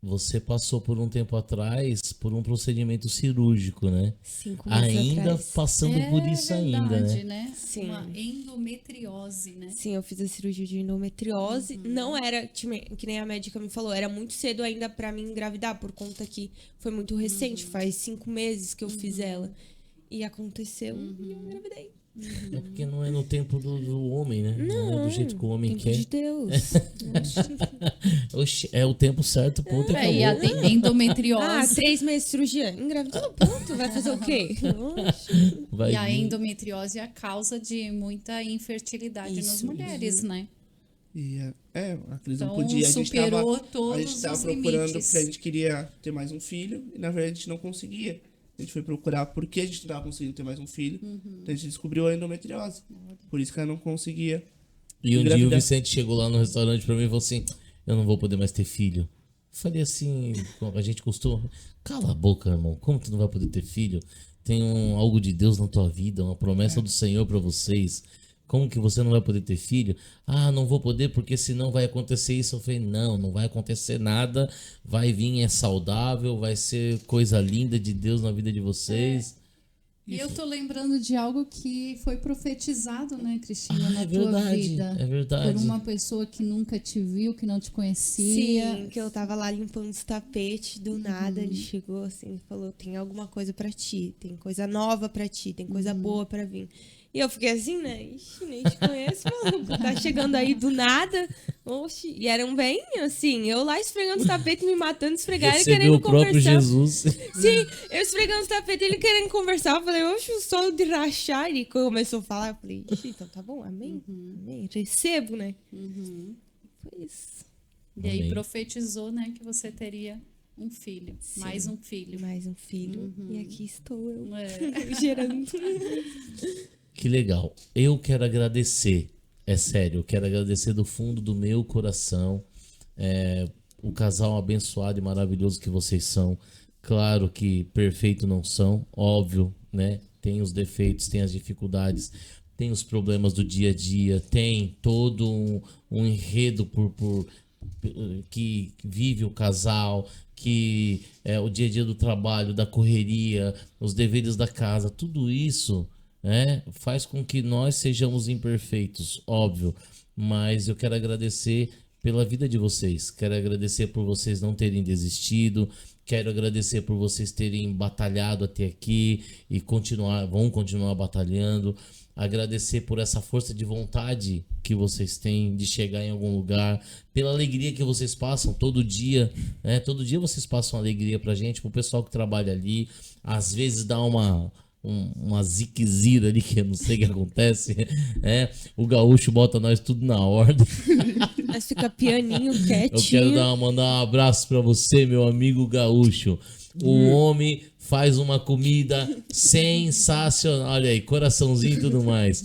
Você passou por um tempo atrás por um procedimento cirúrgico, né? 5 meses Ainda atrás. passando por isso verdade, ainda, né? Sim. Uma endometriose, né? Sim, eu fiz a cirurgia de endometriose. Não era, que nem a médica me falou, era muito cedo ainda pra mim engravidar, por conta que foi muito recente, faz 5 meses que eu fiz ela. E aconteceu e eu engravidei. É porque não é no tempo do homem, né? Não é do jeito que o homem Tempo quer. de Deus. Oxe, é o tempo certo, ponto, e acabou. E a endometriose. 3 meses de cirurgia. Engravidou, pronto. Vai fazer o quê? Oxe. Vai E a vir. endometriose é a causa de muita infertilidade nas Isso, mulheres, né? E a Cris Então, não podia. A gente superou tava todos os procurando, limites. porque a gente queria ter mais um filho e na verdade a gente não conseguia. A gente foi procurar por que a gente não estava conseguindo ter mais um filho. Então a gente descobriu a endometriose. Por isso que ela não conseguia. E um dia o engravidar. Vicente chegou lá no restaurante pra mim e falou assim: eu não vou poder mais ter filho. Eu falei assim, a gente costuma. Cala a boca, irmão. Como tu não vai poder ter filho? Tem algo de Deus na tua vida, uma promessa do Senhor pra vocês. Como que você não vai poder ter filho? Ah, não vou poder porque senão vai acontecer isso. Eu falei, não vai acontecer nada. Vai vir, é saudável, vai ser coisa linda de Deus na vida de vocês. E eu tô lembrando de algo que foi profetizado, né, Cristina, na tua verdade, vida. é verdade. Por uma pessoa que nunca te viu, que não te conhecia. Sim, que eu tava lá limpando os tapetes, do nada ele chegou assim e falou, tem alguma coisa pra ti, tem coisa nova pra ti, tem coisa boa pra vir. E eu fiquei assim, né? Ixi, nem te conheço, maluco. Tá chegando aí do nada. Oxi. E eram bem assim, eu lá esfregando os tapetes, me matando, esfregar, ele Recebeu querendo o próprio conversar. Jesus. Sim, eu esfregando os tapetes, ele querendo conversar. Eu falei, oxe, o sol de rachar. E começou a falar, eu falei, ixi, então tá bom, amém? Amém, recebo, né? Foi isso. E aí Amém. profetizou, né, que você teria um filho. Mais um filho. Mais um filho. E aqui estou eu, É. gerando. Que legal. Eu quero agradecer, é sério, eu quero agradecer do fundo do meu coração o casal abençoado e maravilhoso que vocês são. Claro que perfeito não são, óbvio, né? Tem os defeitos, tem as dificuldades, tem os problemas do dia a dia, tem todo um enredo que vive o casal, que é o dia a dia do trabalho, da correria, os deveres da casa, tudo isso faz com que nós sejamos imperfeitos, óbvio, mas eu quero agradecer pela vida de vocês, quero agradecer por vocês não terem desistido, quero agradecer por vocês terem batalhado até aqui e vão continuar batalhando, agradecer por essa força de vontade que vocês têm de chegar em algum lugar, pela alegria que vocês passam todo dia, né? Todo dia vocês passam alegria pra gente, pro pessoal que trabalha ali, às vezes dá uma ziquezira ali que eu não sei o que acontece, o gaúcho bota nós tudo na ordem. Mas fica pianinho, Eu quietinho. quero mandar um abraço pra você, meu amigo gaúcho. O homem faz uma comida sensacional. Olha aí, coraçãozinho e tudo mais.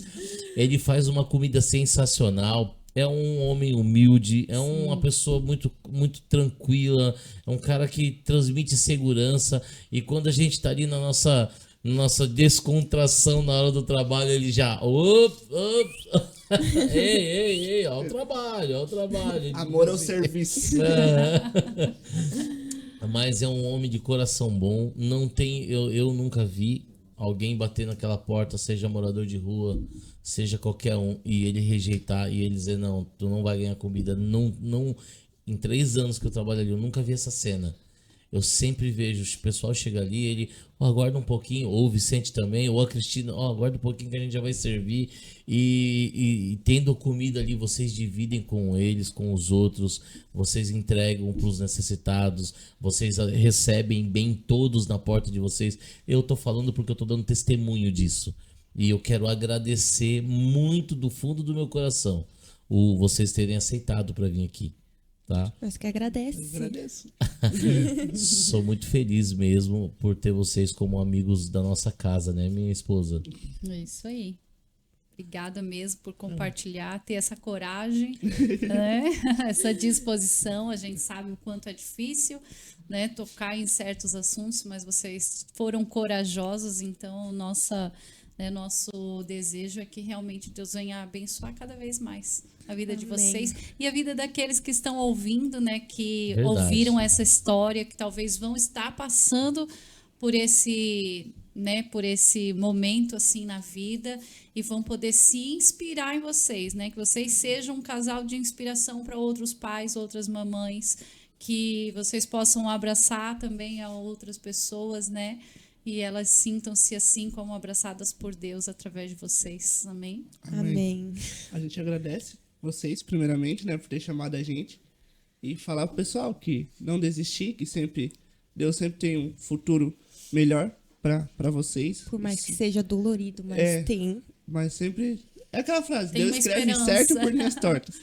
Ele faz uma comida sensacional. É um homem humilde, é uma pessoa muito, muito tranquila, é um cara que transmite segurança. E quando a gente tá ali na nossa nossa descontração na hora do trabalho, ele já. Ei, ó o trabalho, ó o trabalho. Amor ao serviço. Mas é um homem de coração bom. Não tem, eu nunca vi alguém bater naquela porta, seja morador de rua, seja qualquer um, e ele rejeitar e ele dizer, não, tu não vai ganhar comida. Não, em 3 anos que eu trabalho ali, eu nunca vi essa cena. Eu sempre vejo, o pessoal chega ali, ele, aguarda um pouquinho, ou o Vicente também, ou a Cristina, aguarda um pouquinho que a gente já vai servir. E tendo comida ali, vocês dividem com eles, com os outros, vocês entregam para os necessitados, vocês recebem bem todos na porta de vocês. Eu tô falando porque eu tô dando testemunho disso. E eu quero agradecer muito do fundo do meu coração vocês terem aceitado para vir aqui. Tá? Nós que agradece. Eu agradeço. Sou muito feliz mesmo por ter vocês como amigos da nossa casa, né, minha esposa? É isso aí. Obrigada mesmo por compartilhar, ter essa coragem, né? Essa disposição. A gente sabe o quanto é difícil, né, tocar em certos assuntos, mas vocês foram corajosos, então nosso desejo é que realmente Deus venha abençoar cada vez mais a vida de vocês e a vida daqueles que estão ouvindo, né, que ouviram essa história, que talvez vão estar passando por esse momento assim na vida e vão poder se inspirar em vocês, né, que vocês sejam um casal de inspiração para outros pais, outras mamães, que vocês possam abraçar também a outras pessoas, né? E elas sintam-se assim como abraçadas por Deus através de vocês. Amém? Amém. A gente agradece vocês, primeiramente, né, por ter chamado a gente. E falar pro pessoal que não desistir, que Deus sempre tem um futuro melhor para vocês. Por mais que seja dolorido, mas tem. Mas sempre... É aquela frase, Tem Deus uma escreve esperança. certo por linhas tortas.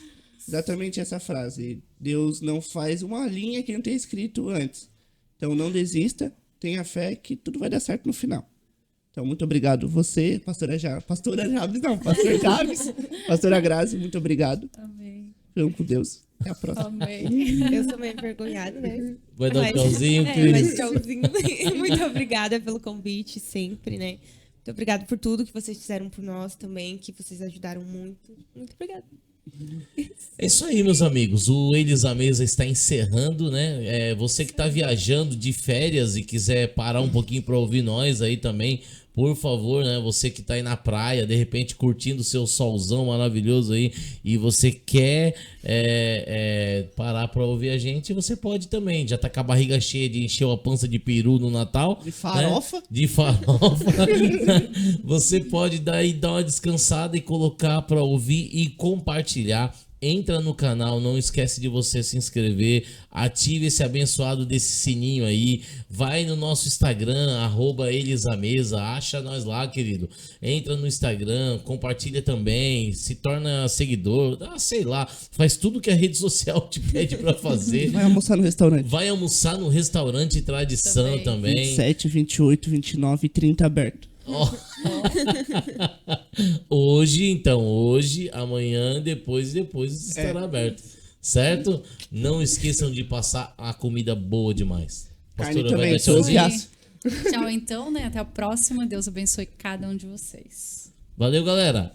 Exatamente essa frase. Deus não faz uma linha que não tenha escrito antes. Então não desista. Tenha fé que tudo vai dar certo no final. Então, muito obrigado você, pastora Javes, pastor Javes, pastora Grazi, muito obrigado. Amém. Fiquem com Deus. Até a próxima. Amém. Eu sou meio envergonhada, né? Vai dar um Mas- tchauzinho, mas Cris? tchauzinho. Muito obrigada pelo convite, sempre, né? Muito obrigada por tudo que vocês fizeram por nós também, que vocês ajudaram muito. Muito obrigada. É isso aí, meus amigos. O Eles à Mesa está encerrando, né? Você que está viajando de férias e quiser parar um pouquinho para ouvir nós aí também, por favor, né? Você que tá aí na praia, de repente curtindo o seu solzão maravilhoso aí e você quer parar para ouvir a gente, você pode também. Já tá com a barriga cheia de encher a pança de peru no Natal. De farofa. Né? De farofa. Você pode dar uma descansada e colocar para ouvir e compartilhar. Entra no canal, não esquece de você se inscrever, ative esse abençoado desse sininho aí, vai no nosso Instagram, @elesamesa, acha nós lá, querido. Entra no Instagram, compartilha também, se torna seguidor, sei lá, faz tudo que a rede social te pede pra fazer. Vai almoçar no restaurante. Vai almoçar no restaurante Tradição também. 27, 28, 29 e 30 aberto. Hoje, amanhã, depois estará aberto. Certo? Não esqueçam de passar a comida boa demais. Carne Pastora, vai também, dar sou tchauzinho? Piaço. Tchau, então, né? Até a próxima. Deus abençoe cada um de vocês. Valeu, galera!